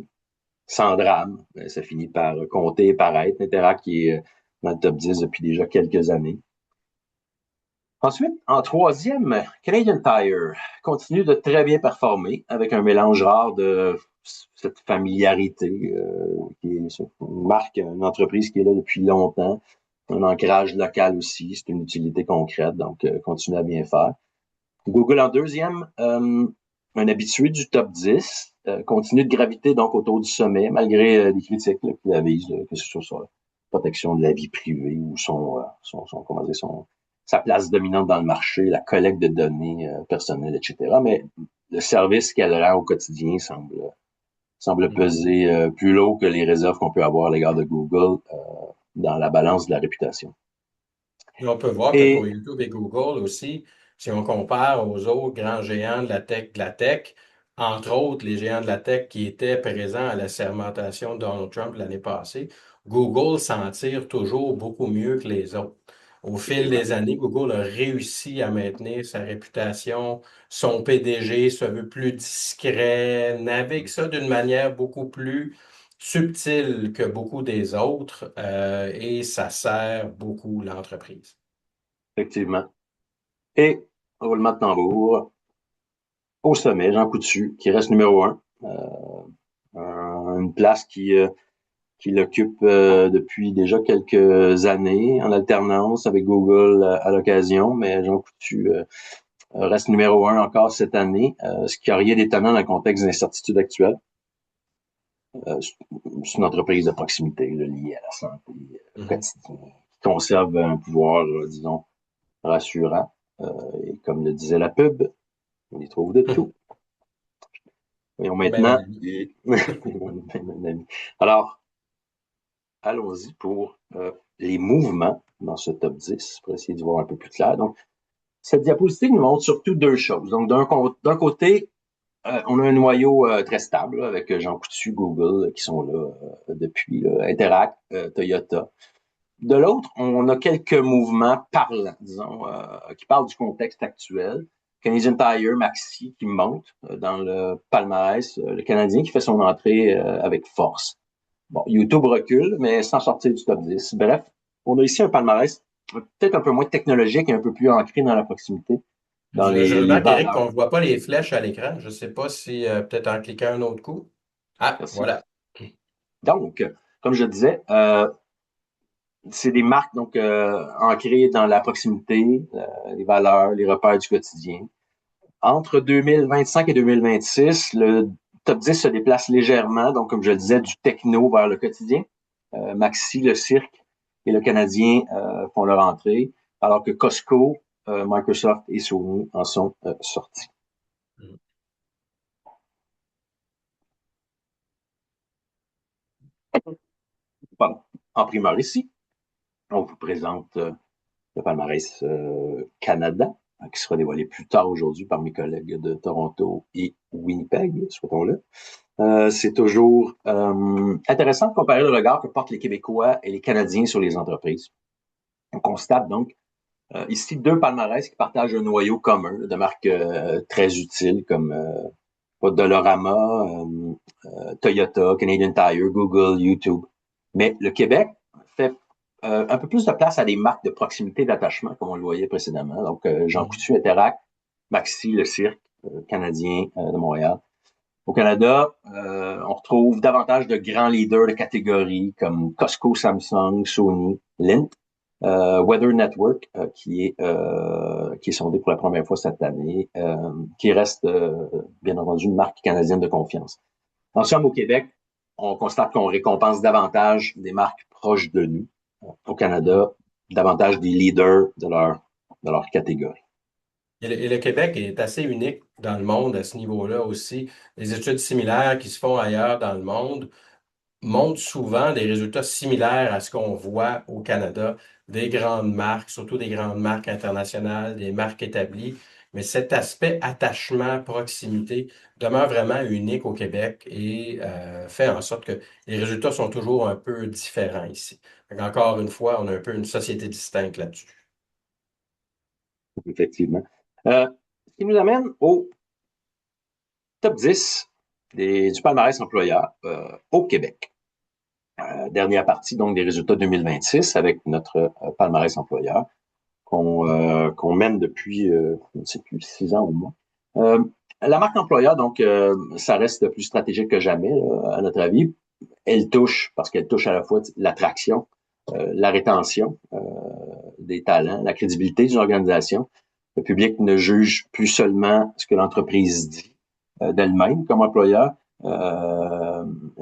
sans drame, ça finit par compter et paraître. Interact qui est dans le top 10 depuis déjà quelques années. Ensuite, en 3e, Canadian Tire continue de très bien performer avec un mélange rare de cette familiarité qui est une marque, une entreprise qui est là depuis longtemps, un ancrage local aussi, c'est une utilité concrète, donc continue à bien faire. Google en 2e, un habitué du top 10, continue de graviter donc autour du sommet, malgré des critiques qu'il avise, que ce soit sur la protection de la vie privée ou comment dire, sa place dominante dans le marché, la collecte de données personnelles, etc. Mais le service qu'elle rend au quotidien semble Mhm. peser plus lourd que les réserves qu'on peut avoir à l'égard de Google dans la balance de la réputation. Et on peut voir que pour Et YouTube et Google aussi, si on compare aux autres grands géants de la tech, entre autres les géants de la tech qui étaient présents à la sermentation de Donald Trump l'année passée, Google s'en tire toujours beaucoup mieux que les autres. Au fil effectivement, des années, Google a réussi à maintenir sa réputation. Son PDG se veut plus discret, navigue ça d'une manière beaucoup plus subtil que beaucoup des autres et ça sert beaucoup l'entreprise. Effectivement. Et, roulement de tambour, au sommet, Jean Coutu, qui reste numéro un. Une place qui l'occupe depuis déjà quelques années, en alternance avec Google à l'occasion, mais Jean Coutu reste numéro un encore cette année, ce qui n'a rien d'étonnant dans le contexte d'incertitude actuelle. C'est une entreprise de proximité là, liée à la santé Mhm. quotidienne, qui conserve un pouvoir, disons, rassurant. Et comme le disait la pub, on y trouve de tout. Voyons Ben, mon maintenant. ami. Alors, allons-y pour les mouvements dans ce top 10 pour essayer d'y voir un peu plus clair. Donc, cette diapositive nous montre surtout deux choses. Donc, d'un côté, on a un noyau très stable là, avec Jean Coutu, Google qui sont là depuis Interact, Toyota. De l'autre, on a quelques mouvements parlants, disons, qui parlent du contexte actuel. Canadian Tire, Maxi qui monte dans le palmarès, le Canadien qui fait son entrée avec force. Bon, YouTube recule, mais sans sortir du top 10. Bref, on a ici un palmarès peut-être un peu moins technologique et un peu plus ancré dans la proximité, dans Je les remarque, Eric, qu'on valeurs. ne voit pas les flèches à l'écran. Je ne sais pas si peut-être en cliquant un autre coup. Ah, Merci. voilà. Donc, comme je disais, c'est des marques donc ancrées dans la proximité, les valeurs, les repères du quotidien. Entre 2025 et 2026, le top 10 se déplace légèrement, donc comme je le disais, du techno vers le quotidien. Maxi, le cirque et le Canadien font leur entrée, alors que Costco, Microsoft et Sony en sont sortis. Pardon. En primeur ici, on vous présente le palmarès Canada, qui sera dévoilé plus tard aujourd'hui par mes collègues de Toronto et Winnipeg, souhaitons-le. C'est toujours intéressant de comparer le regard que portent les Québécois et les Canadiens sur les entreprises. On constate donc ici deux palmarès qui partagent un noyau commun de marques très utiles comme Dollarama, Toyota, Canadian Tire, Google, YouTube. Mais le Québec fait un peu plus de place à des marques de proximité d'attachement, comme on le voyait précédemment. Donc, Jean Mhm. Coutu, Interact, Maxi, le cirque canadien de Montréal. Au Canada, on retrouve davantage de grands leaders de catégories comme Costco, Samsung, Sony, Lint, Weather Network, qui est sondé pour la première fois cette année, qui reste bien entendu une marque canadienne de confiance. En somme, au Québec, on constate qu'on récompense davantage des marques proches de nous. Au Mhm. Canada, davantage des leaders de leur catégorie. Et le Québec est assez unique dans le monde à ce niveau-là aussi. Les études similaires qui se font ailleurs dans le monde montrent souvent des résultats similaires à ce qu'on voit au Canada, des grandes marques, surtout des grandes marques internationales, des marques établies. Mais cet aspect attachement, proximité demeure vraiment unique au Québec et fait en sorte que les résultats sont toujours un peu différents ici. Donc, encore une fois, on a un peu une société distincte là-dessus. Effectivement. Ce qui nous amène au top 10 du palmarès employeur au Québec. Dernière partie donc des résultats 2026 avec notre palmarès employeur qu'on mène depuis, je ne sais plus, 6 ans au moins. La marque employeur, donc, ça reste plus stratégique que jamais, là, à notre avis. Elle touche, parce qu'elle touche à la fois l'attraction, la rétention des talents, la crédibilité d'une organisation. Le public ne juge plus seulement ce que l'entreprise dit d'elle-même comme employeur,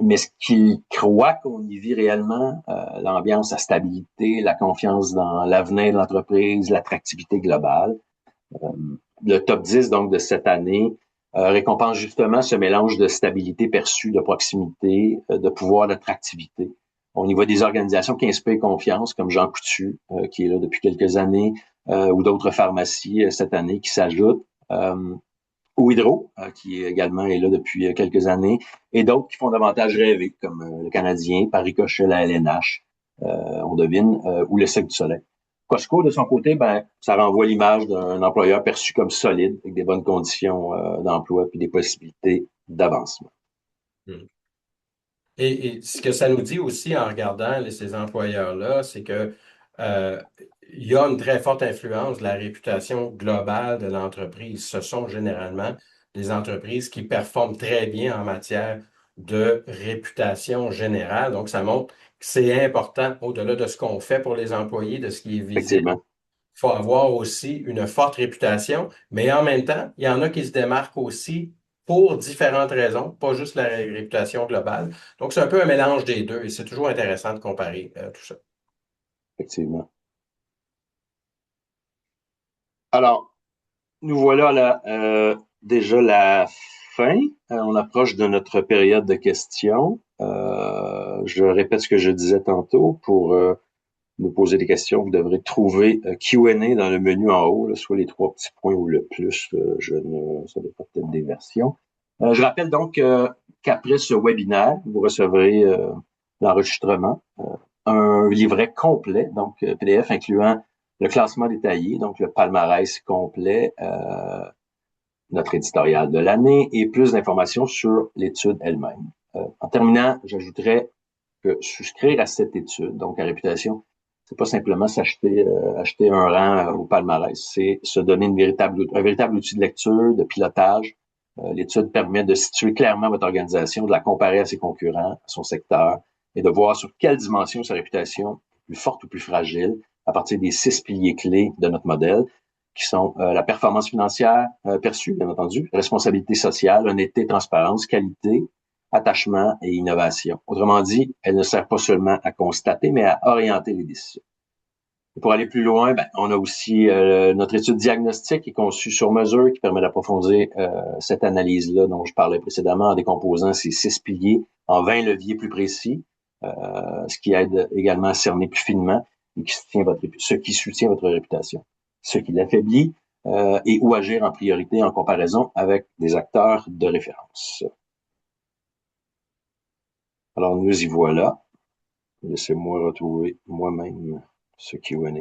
mais ce qu'il croit qu'on y vit réellement, l'ambiance, la stabilité, la confiance dans l'avenir de l'entreprise, l'attractivité globale. Euh, le top 10 donc de cette année récompense justement ce mélange de stabilité perçue, de proximité, de pouvoir, d'attractivité. On y voit des organisations qui inspirent confiance, comme Jean Coutu, qui est là depuis quelques années, ou d'autres pharmacies cette année qui s'ajoutent. Ou Hydro, qui également est là depuis quelques années, et d'autres qui font davantage rêver, comme le Canadien, Paris-Cocher, la LNH, on devine, ou le Cirque du Soleil. Costco, de son côté, ben, ça renvoie l'image d'un employeur perçu comme solide, avec des bonnes conditions d'emploi puis des possibilités d'avancement. Et ce que ça nous dit aussi en regardant ces employeurs-là, c'est que euh, il y a une très forte influence de la réputation globale de l'entreprise. Ce sont généralement des entreprises qui performent très bien en matière de réputation générale. Donc, ça montre que c'est important au-delà de ce qu'on fait pour les employés, de ce qui est visible. Effectivement. Il faut avoir aussi une forte réputation, mais en même temps, il y en a qui se démarquent aussi pour différentes raisons, pas juste la réputation globale. Donc, c'est un peu un mélange des deux et c'est toujours intéressant de comparer tout ça. Effectivement. Alors, nous voilà là, déjà la fin. On approche de notre période de questions. Je répète ce que je disais tantôt. Pour nous poser des questions, vous devrez trouver Q&A dans le menu en haut, là, soit les trois petits points ou le plus. Ça dépend peut-être des versions. Je rappelle donc qu'après ce webinaire, vous recevrez l'enregistrement, un livret complet, donc PDF incluant le classement détaillé, donc le palmarès complet, notre éditorial de l'année et plus d'informations sur l'étude elle-même. En terminant, j'ajouterais que souscrire à cette étude, donc à réputation, c'est pas simplement acheter un rang au palmarès, c'est se donner un véritable outil de lecture, de pilotage. L'étude permet de situer clairement votre organisation, de la comparer à ses concurrents, à son secteur, et de voir sur quelle dimension sa réputation est plus forte ou plus fragile à partir des 6 piliers clés de notre modèle, qui sont la performance financière perçue, bien entendu, responsabilité sociale, honnêteté, transparence, qualité, attachement et innovation. Autrement dit, elle ne sert pas seulement à constater, mais à orienter les décisions. Et pour aller plus loin, on a aussi notre étude diagnostique qui est conçue sur mesure, qui permet d'approfondir cette analyse-là dont je parlais précédemment en décomposant ces 6 piliers en 20 leviers plus précis, ce qui aide également à cerner plus finement et ce qui soutient votre réputation, ce qui l'affaiblit et où agir en priorité en comparaison avec des acteurs de référence. Alors nous y voilà. Laissez-moi retrouver moi-même ce Q&A.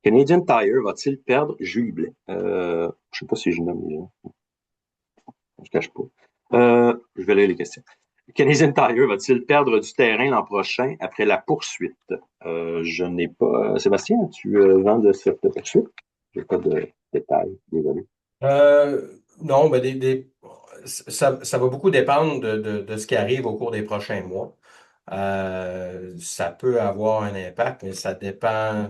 Canadian Tire va-t-il perdre Julie Blais? Je sais pas si je nomme les gens. Je cache pas. Je vais lire les questions. Canadian Tire va-t-il perdre du terrain l'an prochain après la poursuite? Je n'ai pas. Sébastien, tu vends de cette poursuite? Je n'ai pas de détails, désolé. Non, mais ça va beaucoup dépendre de ce qui arrive au cours des prochains mois. Ça peut avoir un impact, mais ça dépend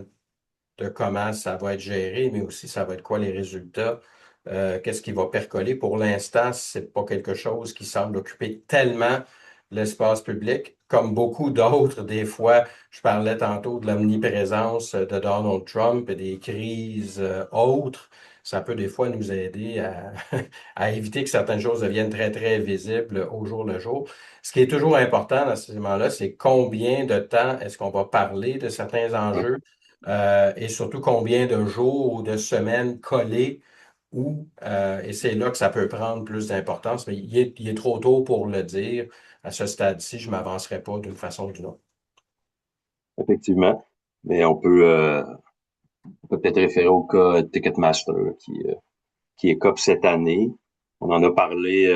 de comment ça va être géré, mais aussi ça va être quoi les résultats, qu'est-ce qui va percoler. Pour l'instant, c'est pas quelque chose qui semble occuper tellement l'espace public, comme beaucoup d'autres. Des fois, je parlais tantôt de l'omniprésence de Donald Trump et des crises autres. Ça peut des fois nous aider à éviter que certaines choses deviennent très, très visibles au jour le jour. Ce qui est toujours important dans ces moments-là, c'est combien de temps est-ce qu'on va parler de certains Hein, enjeux et surtout combien de jours ou de semaines collés où, et c'est là que ça peut prendre plus d'importance, mais il est trop tôt pour le dire. À ce stade-ci, je ne m'avancerai pas d'une façon ou d'une autre. effectivement. Mais on peut peut-être référer au cas Ticketmaster qui écope cette année. On en a parlé,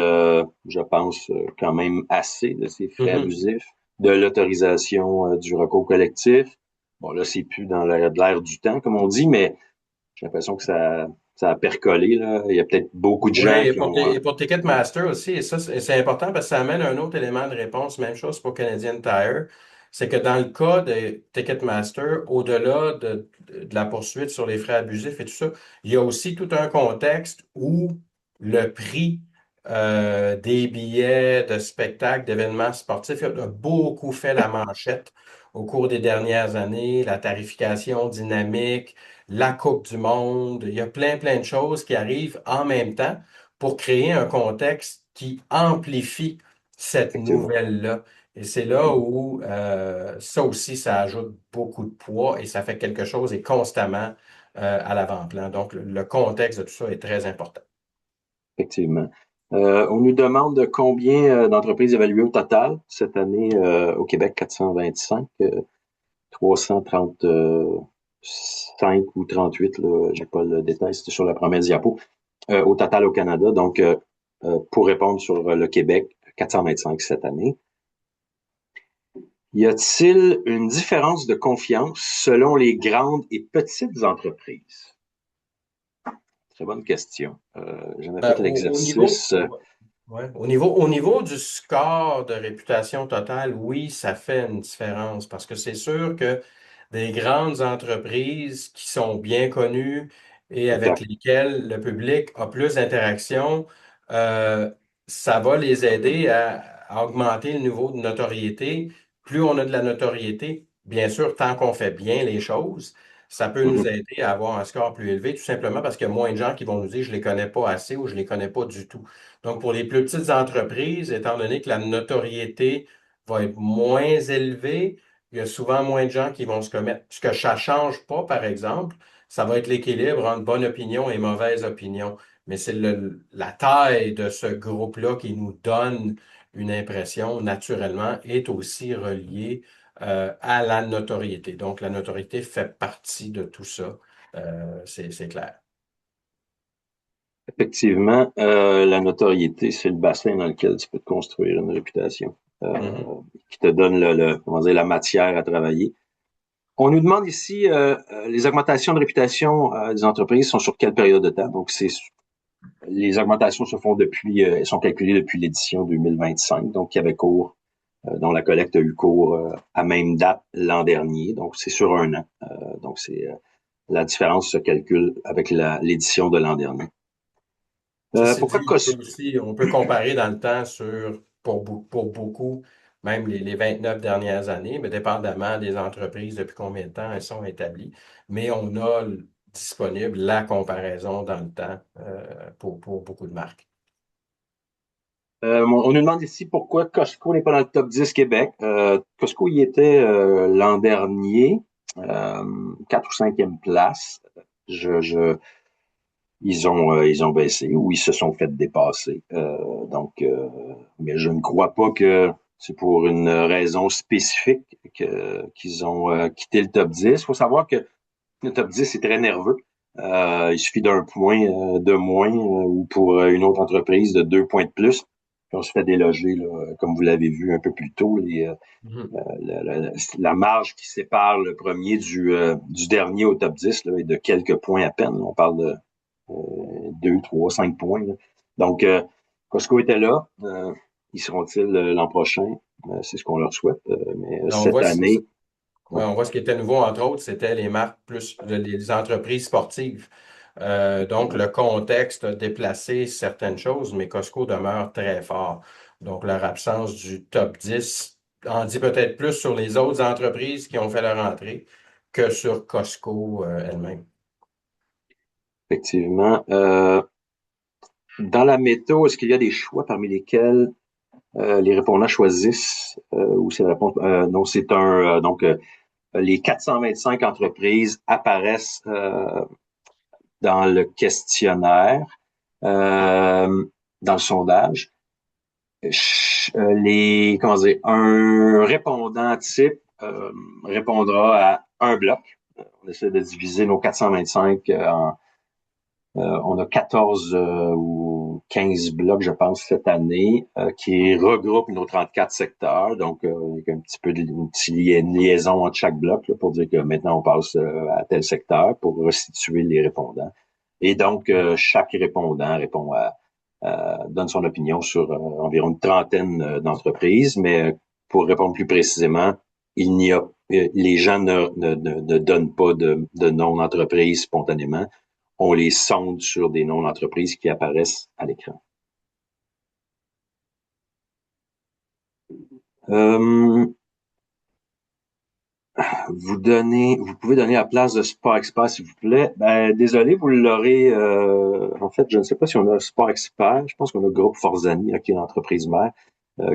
je pense, quand même assez de ces frais Mhm. abusifs, de l'autorisation du recours collectif. Bon, là, c'est plus dans l'air du temps, comme on dit, mais j'ai l'impression que ça a percolé, là. Il y a peut-être beaucoup de Oui, gens qui ont... Et pour Ticketmaster aussi, et ça, c'est important parce que ça amène un autre élément de réponse. Même chose pour Canadian Tire. C'est que dans le cas de Ticketmaster, au-delà de la poursuite sur les frais abusifs et tout ça, il y a aussi tout un contexte où le prix des billets de spectacles, d'événements sportifs a beaucoup fait la manchette au cours des dernières années, la tarification dynamique, la Coupe du Monde. Il y a plein de choses qui arrivent en même temps pour créer un contexte qui amplifie cette Effectivement. nouvelle-là. Et c'est là où ça aussi, ça ajoute beaucoup de poids et ça fait quelque chose et constamment à l'avant-plan. Donc, le contexte de tout ça est très important. Effectivement. On nous demande combien d'entreprises évaluées au total cette année au Québec, 425. 335 ou 38, là, j'ai pas le détail, c'était sur la première diapo, au total au Canada. Donc, pour répondre sur le Québec, 425 cette année. Y a-t-il une différence de confiance selon les grandes et petites entreprises? Très bonne question. J'en ai fait Au niveau, l'exercice. ouais, au niveau du score de réputation totale, oui, ça fait une différence parce que c'est sûr que des grandes entreprises qui sont bien connues et avec Exact. lesquelles le public a plus d'interactions, euh, ça va les aider à augmenter le niveau de notoriété. Plus on a de la notoriété, bien sûr, tant qu'on fait bien les choses, ça peut nous Mhm. aider à avoir un score plus élevé, tout simplement parce qu'il y a moins de gens qui vont nous dire je les connais pas assez ou je les connais pas du tout. Donc, pour les plus petites entreprises, étant donné que la notoriété va être moins élevée, il y a souvent moins de gens qui vont se commettre. Ce que ça ne change pas, par exemple, ça va être l'équilibre entre bonne opinion et mauvaise opinion. Mais c'est la taille de ce groupe-là qui nous donne une impression, naturellement, est aussi reliée à la notoriété. Donc, la notoriété fait partie de tout ça. C'est clair. Effectivement, la notoriété, c'est le bassin dans lequel tu peux te construire une réputation, Mhm. qui te donne comment dire, la matière à travailler. On nous demande ici, les augmentations de réputation des entreprises sont sur quelle période de temps? Donc, les augmentations se font depuis, elles sont calculées depuis l'édition 2025, donc qui avait cours, dont la collecte a eu cours à même date l'an dernier, donc c'est sur un an. Donc, la différence se calcule avec l'édition de l'an dernier. Ceci Pourquoi dit, on peut comparer dans le temps pour beaucoup, même les 29 dernières années, mais dépendamment des entreprises, depuis combien de temps elles sont établies. Mais on a disponible la comparaison dans le temps pour beaucoup de marques. On nous demande ici pourquoi Costco n'est pas dans le top 10 Québec. Costco y était l'an dernier, 4 ou cinquième place. Je, je, ils ont baissé ou ils se sont fait dépasser. Mais je ne crois pas que c'est pour une raison spécifique qu'ils ont quitté le top 10. Il faut savoir que le top 10 est très nerveux. Il suffit d'un point de moins ou pour une autre entreprise de 2 points de plus. Puis on se fait déloger, là, comme vous l'avez vu un peu plus tôt, Mhm. la marge qui sépare le premier du dernier au top 10 là, est de quelques points à peine. On parle de 2, 3, 5 points. Là. Donc, Costco était là. Y seront-ils l'an prochain? C'est ce qu'on leur souhaite. Mais Là, on cette voit, année, ouais, ouais, on voit ce qui était nouveau, entre autres, c'était les marques plus, les entreprises sportives. Donc, le contexte a déplacé certaines choses, mais Costco demeure très fort. Donc, leur absence du top 10 en dit peut-être plus sur les autres entreprises qui ont fait leur entrée que sur Costco elle-même. effectivement. Dans la métaux, est-ce qu'il y a des choix parmi lesquels les répondants choisissent ou c'est la réponse non, c'est un les 425 entreprises apparaissent dans le questionnaire, euh, dans le sondage. Les comment dire, un répondant type répondra à un bloc. On essaie de diviser nos 425 on a 14 ou 15 blocs, je pense, cette année, qui regroupent nos 34 secteurs. Donc, avec un petit peu une petite liaison entre chaque bloc là, pour dire que maintenant, on passe à tel secteur pour restituer les répondants. Et donc, chaque répondant donne son opinion sur environ une trentaine d'entreprises. Mais pour répondre plus précisément, les gens ne donnent pas de nom d'entreprise spontanément. On les sonde sur des noms d'entreprises qui apparaissent à l'écran. Euh, vous pouvez donner la place de Sport Expert, s'il vous plaît. Ben, désolé, vous l'aurez, en fait, je ne sais pas si on a Sport Expert. Je pense qu'on a le groupe Forzani, qui est l'entreprise mère,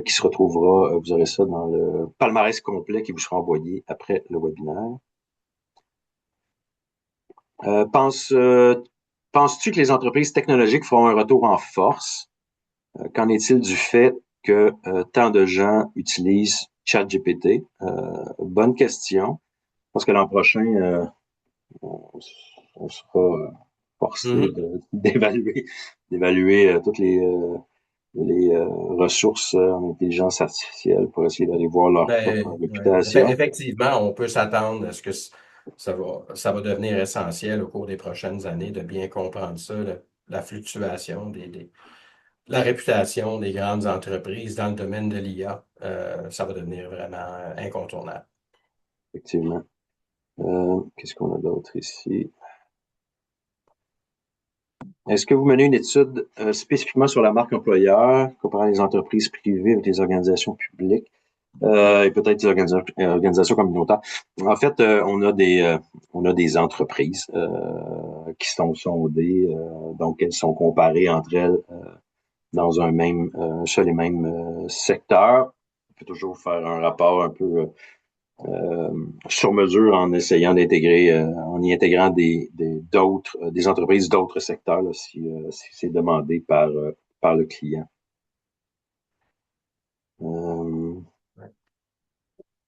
qui se retrouvera, vous aurez ça dans le palmarès complet qui vous sera envoyé après le webinaire. Euh, pense, euh, Penses-tu que les entreprises technologiques feront un retour en force? Qu'en est-il du fait que tant de gens utilisent ChatGPT? Bonne question. pense que l'an prochain, on, on sera forcé Mhm. d'évaluer toutes les ressources en intelligence artificielle pour essayer d'aller voir leur propre Ben, ouais. réputation. Effectivement, on peut s'attendre à ce que ça va devenir essentiel au cours des prochaines années de bien comprendre ça, la fluctuation la réputation des grandes entreprises dans le domaine de l'IA. Ça va devenir vraiment incontournable. Effectivement. Qu'est-ce qu'on a d'autre ici? Est-ce que vous menez une étude spécifiquement sur la marque employeur, comparant les entreprises privées avec les organisations publiques et peut-être les organisations communautaires? En fait, on a des entreprises qui sont sondées, donc elles sont comparées entre elles dans un seul et même secteur. On peut toujours faire un rapport un peu sur mesure en essayant d'intégrer, en y intégrant des entreprises d'autres secteurs là, si c'est demandé par le client. Euh,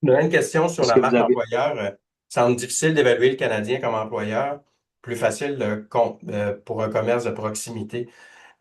Une question sur Est-ce la que vous marque avez employeur. Semble difficile d'évaluer le Canadien comme employeur, plus facile pour un commerce de proximité.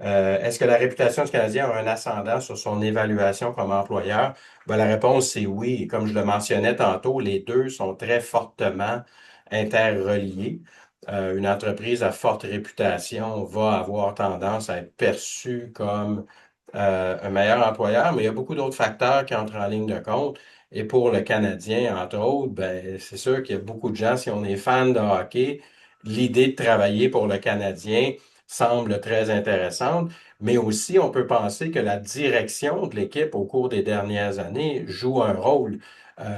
Est-ce que la réputation du Canadien a un ascendant sur son évaluation comme employeur? Ben, la réponse, c'est oui. Et comme je le mentionnais tantôt, les deux sont très fortement interreliés. Une entreprise à forte réputation va avoir tendance à être perçue comme un meilleur employeur, mais il y a beaucoup d'autres facteurs qui entrent en ligne de compte. Et pour le Canadien, entre autres, ben, c'est sûr qu'il y a beaucoup de gens, si on est fan de hockey, l'idée de travailler pour le Canadien semble très intéressante, mais aussi on peut penser que la direction de l'équipe au cours des dernières années joue un rôle.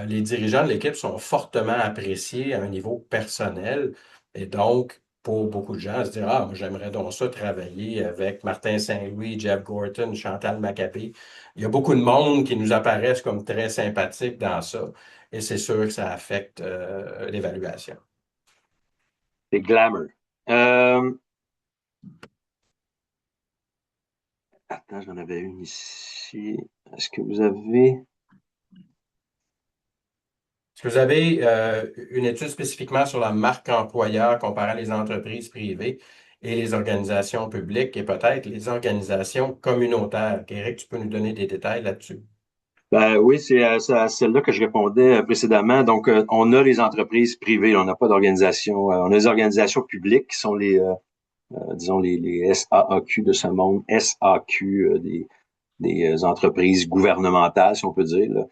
Les dirigeants de l'équipe sont fortement appréciés à un niveau personnel et donc pour beaucoup de gens se dire, ah, moi, j'aimerais donc ça travailler avec Martin Saint-Louis, Jeff Gorton, Chantal Macapé. Il y a beaucoup de monde qui nous apparaissent comme très sympathiques dans ça et c'est sûr que ça affecte l'évaluation. des glamour? Euh, Attends, j'en avais une ici. Est-ce que vous avez Est-ce que vous avez une étude spécifiquement sur la marque employeur comparant les entreprises privées et les organisations publiques et peut-être les organisations communautaires? Eric, tu peux nous donner des détails là-dessus? Ben oui, c'est à celle-là que je répondais précédemment. Donc, on a les entreprises privées, on n'a pas d'organisation. On a les organisations publiques qui sont disons, les SAAQ de ce monde, SAQ des entreprises gouvernementales, si on peut dire. Là.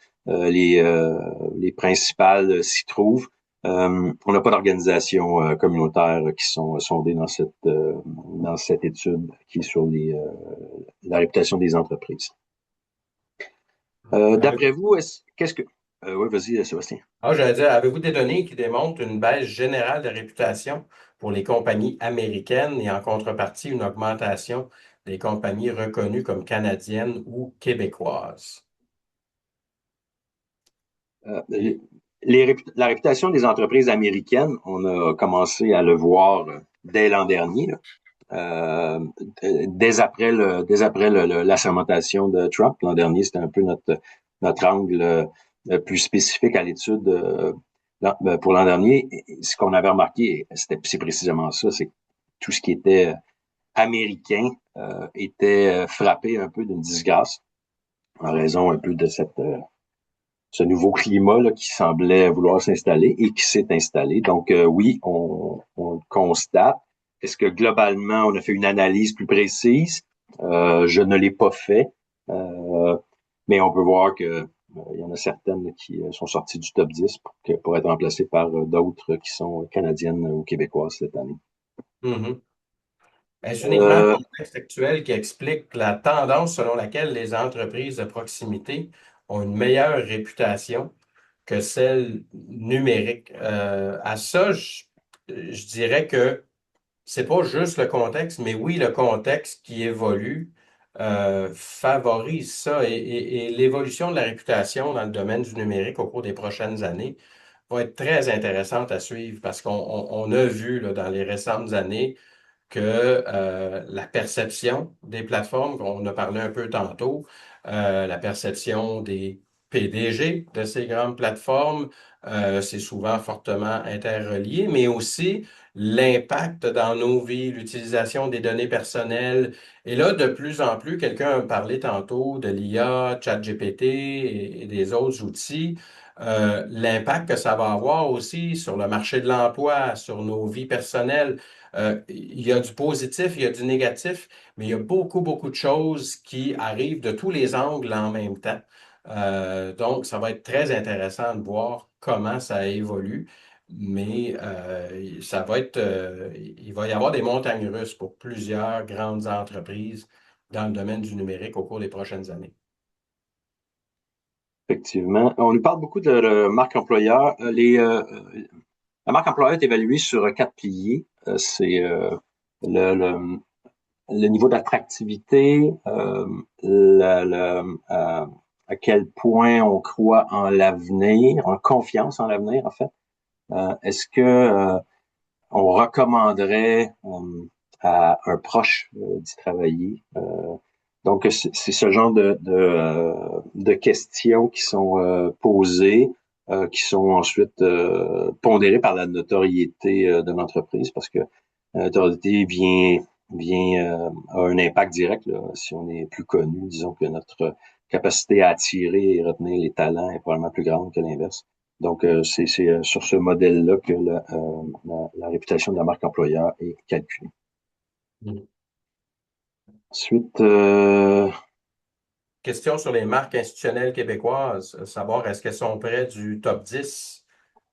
Les principales s'y trouvent. On n'a pas d'organisation communautaire qui sont sondées dans cette étude qui est sur la réputation des entreprises. D'après vous, qu'est-ce que... oui, vas-y, Sébastien. J'allais dire, avez-vous des données qui démontrent une baisse générale de réputation pour les compagnies américaines et en contrepartie une augmentation des compagnies reconnues comme canadiennes ou québécoises? La réputation des entreprises américaines, on a commencé à le voir dès l'an dernier, là. Euh, dès après l'assermentation de Trump l'an dernier, c'était un peu notre angle plus spécifique à l'étude pour l'an dernier. Et ce qu'on avait remarqué, c'est précisément ça, c'est que tout ce qui était américain était frappé un peu d'une disgrâce en raison un peu de ce nouveau climat là, qui semblait vouloir s'installer et qui s'est installé. Donc oui, on le constate. Est-ce que globalement, on a fait une analyse plus précise? Je ne l'ai pas fait, mais on peut voir que il y en a certaines qui sont sorties du top 10 pour être remplacées par d'autres qui sont canadiennes ou québécoises cette année. Mhm. Est-ce uniquement le Euh, contexte actuel qui explique la tendance selon laquelle les entreprises de proximité ont une meilleure réputation que celles numériques? À ça, je dirais que c'est pas juste le contexte, mais oui, le contexte qui évolue favorise ça et l'évolution de la réputation dans le domaine du numérique au cours des prochaines années va être très intéressante à suivre parce qu'on a vu là, dans les récentes années que la perception des plateformes, qu'on a parlé un peu tantôt, la perception des PDG de ces grandes plateformes C'est souvent fortement interrelié, mais aussi l'impact dans nos vies, l'utilisation des données personnelles. Et là, de plus en plus, quelqu'un a parlé tantôt de l'IA, ChatGPT et des autres outils. L'impact que ça va avoir aussi sur le marché de l'emploi, sur nos vies personnelles. Il y a du positif, il y a du négatif, mais il y a beaucoup, beaucoup de choses qui arrivent de tous les angles en même temps. Donc, ça va être très intéressant de voir comment ça évolue, mais ça va être, il va y avoir des montagnes russes pour plusieurs grandes entreprises dans le domaine du numérique au cours des prochaines années. Effectivement. On nous parle beaucoup de marque employeur. La marque employeur est évaluée sur quatre piliers. C'est le, le, le niveau d'attractivité, à quel point on croit en l'avenir, en confiance en l'avenir, en fait. Est-ce que on recommanderait à un proche d'y travailler? Donc, c'est ce genre de questions qui sont posées, qui sont ensuite pondérées par la notoriété de l'entreprise, parce que la notoriété a un impact direct. Là. Si on est plus connu, disons que notre capacité à attirer et retenir les talents est probablement plus grande que l'inverse. Donc, c'est sur ce modèle-là que la réputation de la marque employeur est calculée. Mm. Ensuite, Question sur les marques institutionnelles québécoises, savoir est-ce qu'elles sont près du top 10.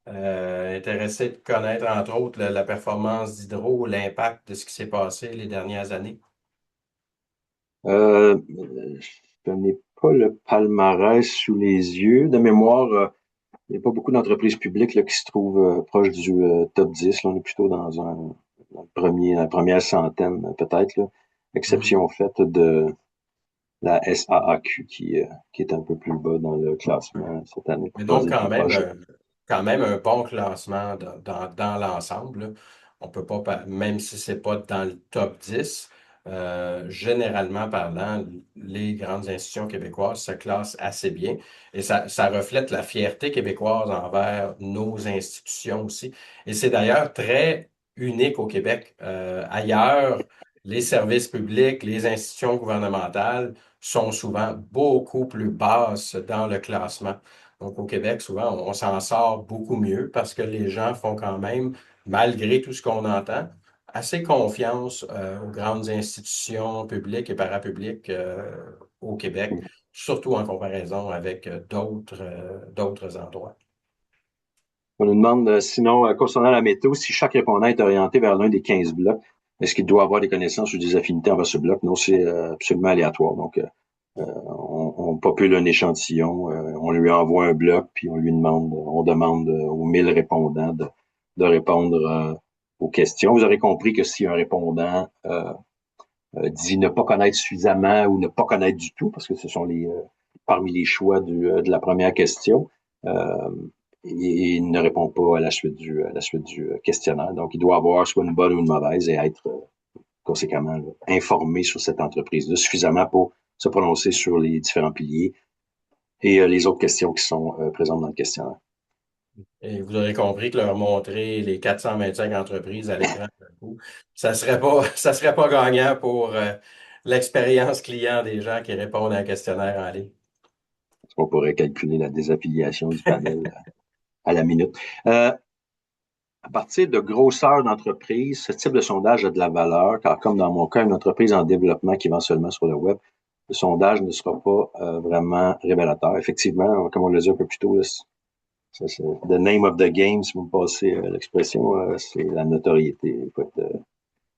Intéressé de connaître, entre autres, la performance d'Hydro, l'impact de ce qui s'est passé les dernières années. Euh, je n'ai pas le palmarès sous les yeux. De mémoire, il n'y a pas beaucoup d'entreprises publiques là, qui se trouvent proches du top 10. Là, on est plutôt dans la première centaine, peut-être. Là. Mhm. Exception faite de la SAAQ qui est un peu plus bas dans le classement cette année, Mais pour pas donc, dire plus proche. quand même un bon classement dans l'ensemble, là. On peut pas, même si c'est pas dans le top 10, généralement parlant, les grandes institutions québécoises se classent assez bien. Et ça reflète la fierté québécoise envers nos institutions aussi. Et c'est d'ailleurs très unique au Québec. Ailleurs, les services publics, les institutions gouvernementales sont souvent beaucoup plus basses dans le classement. Donc, au Québec, souvent, on s'en sort beaucoup mieux parce que les gens font quand même, malgré tout ce qu'on entend, assez confiance aux grandes institutions publiques et parapubliques au Québec, surtout en comparaison avec d'autres endroits. On nous demande, sinon, concernant la météo, si chaque répondant est orienté vers l'un des 15 blocs, est-ce qu'il doit avoir des connaissances ou des affinités envers ce bloc? Non, c'est absolument aléatoire. Donc, on popule un échantillon, on lui envoie un bloc, puis on demande aux 1000 répondants de répondre aux questions. Vous aurez compris que si un répondant dit ne pas connaître suffisamment ou ne pas connaître du tout, parce que ce sont parmi les choix de la première question, euh, il ne répond pas à la suite du questionnaire. Donc, il doit avoir soit une bonne ou une mauvaise et être conséquemment là, informé sur cette entreprise-là suffisamment pour se prononcer sur les différents piliers et les autres questions qui sont présentes dans le questionnaire. Et vous aurez compris que leur montrer les 425 entreprises à l'écran, d'un coup, ça serait pas gagnant pour l'expérience client des gens qui répondent à un questionnaire en ligne. On pourrait calculer la désaffiliation du panel à la minute. À partir de grosseur d'entreprise, ce type de sondage a de la valeur, car comme dans mon cas, une entreprise en développement qui vend seulement sur le web, le sondage ne sera pas vraiment révélateur. Effectivement, comme on l'a dit un peu plus tôt, c'est the name of the game, si vous me passez l'expression, c'est la notoriété. Écoute,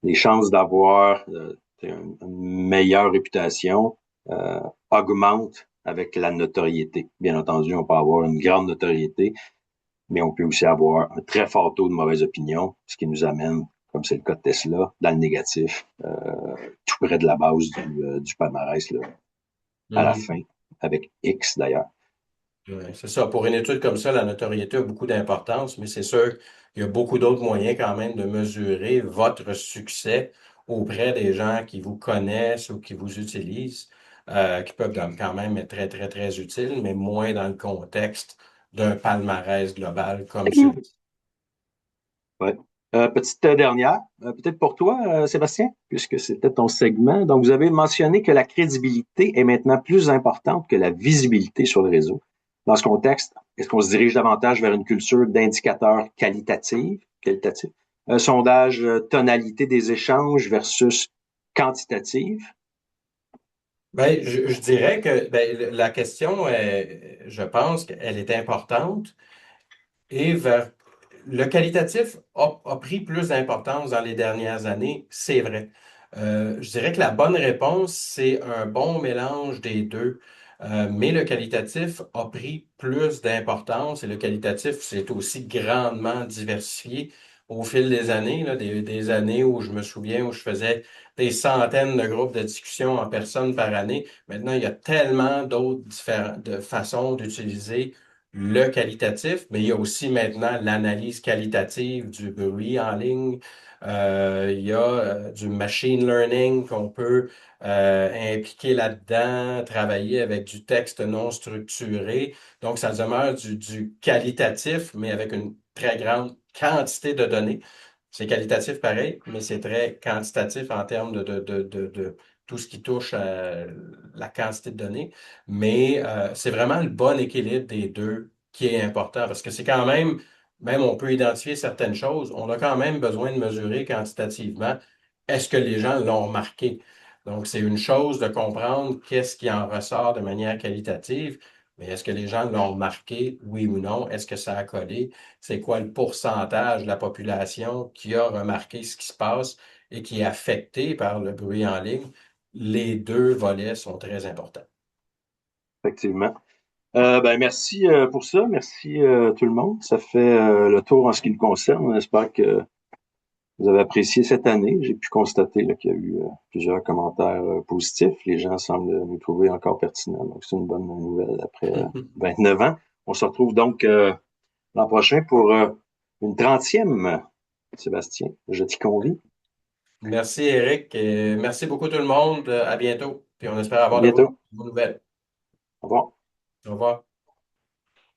les chances d'avoir une meilleure réputation augmentent avec la notoriété. Bien entendu, on peut avoir une grande notoriété, mais on peut aussi avoir un très fort taux de mauvaise opinion, ce qui nous amène, comme c'est le cas de Tesla, dans le négatif, tout près de la base du palmarès, là, à la Mhm. fin, avec X d'ailleurs. Ouais, c'est ça. Pour une étude comme ça, la notoriété a beaucoup d'importance, mais c'est sûr qu'il y a beaucoup d'autres moyens quand même de mesurer votre succès auprès des gens qui vous connaissent ou qui vous utilisent, qui peuvent quand même être très, très, très utiles, mais moins dans le contexte d'un palmarès global comme celui-ci. Ouais. Petite dernière, peut-être pour toi, Sébastien, puisque c'était ton segment. Donc, vous avez mentionné que la crédibilité est maintenant plus importante que la visibilité sur le réseau. Dans ce contexte, est-ce qu'on se dirige davantage vers une culture d'indicateurs qualitatifs, sondage tonalité des échanges versus quantitative? Ben, je dirais que ben, la question, je pense qu'elle est importante et le qualitatif a pris plus d'importance dans les dernières années, c'est vrai. Je dirais que la bonne réponse, c'est un bon mélange des deux. Mais le qualitatif a pris plus d'importance et le qualitatif s'est aussi grandement diversifié au fil des années, là, des années où je me souviens où je faisais des centaines de groupes de discussion en personne par année. Maintenant, il y a tellement d'autres de façons d'utiliser le qualitatif, mais il y a aussi maintenant l'analyse qualitative du bruit en ligne. Il y a du machine learning qu'on peut impliquer là-dedans, travailler avec du texte non structuré. Donc, ça demeure du qualitatif, mais avec une très grande quantité de données. C'est qualitatif pareil, mais c'est très quantitatif en termes de tout ce qui touche à la quantité de données. Mais c'est vraiment le bon équilibre des deux qui est important parce que c'est quand même on peut identifier certaines choses, on a quand même besoin de mesurer quantitativement est-ce que les gens l'ont remarqué. Donc, c'est une chose de comprendre qu'est-ce qui en ressort de manière qualitative, mais est-ce que les gens l'ont remarqué, oui ou non? Est-ce que ça a collé? C'est quoi le pourcentage de la population qui a remarqué ce qui se passe et qui est affecté par le bruit en ligne? Les deux volets sont très importants. Effectivement. Ben, merci pour ça. Merci tout le monde. Ça fait le tour en ce qui nous concerne. On espère que vous avez apprécié cette année. J'ai pu constater là, qu'il y a eu plusieurs commentaires positifs. Les gens semblent nous trouver encore pertinents. Donc, c'est une bonne nouvelle après 29 ans. On se retrouve donc l'an prochain pour une 30e, Sébastien. Je t'y convie. Merci, Eric. Et merci beaucoup tout le monde. À bientôt. Puis on espère À avoir de bientôt. bonnes nouvelles. Au revoir. Au revoir.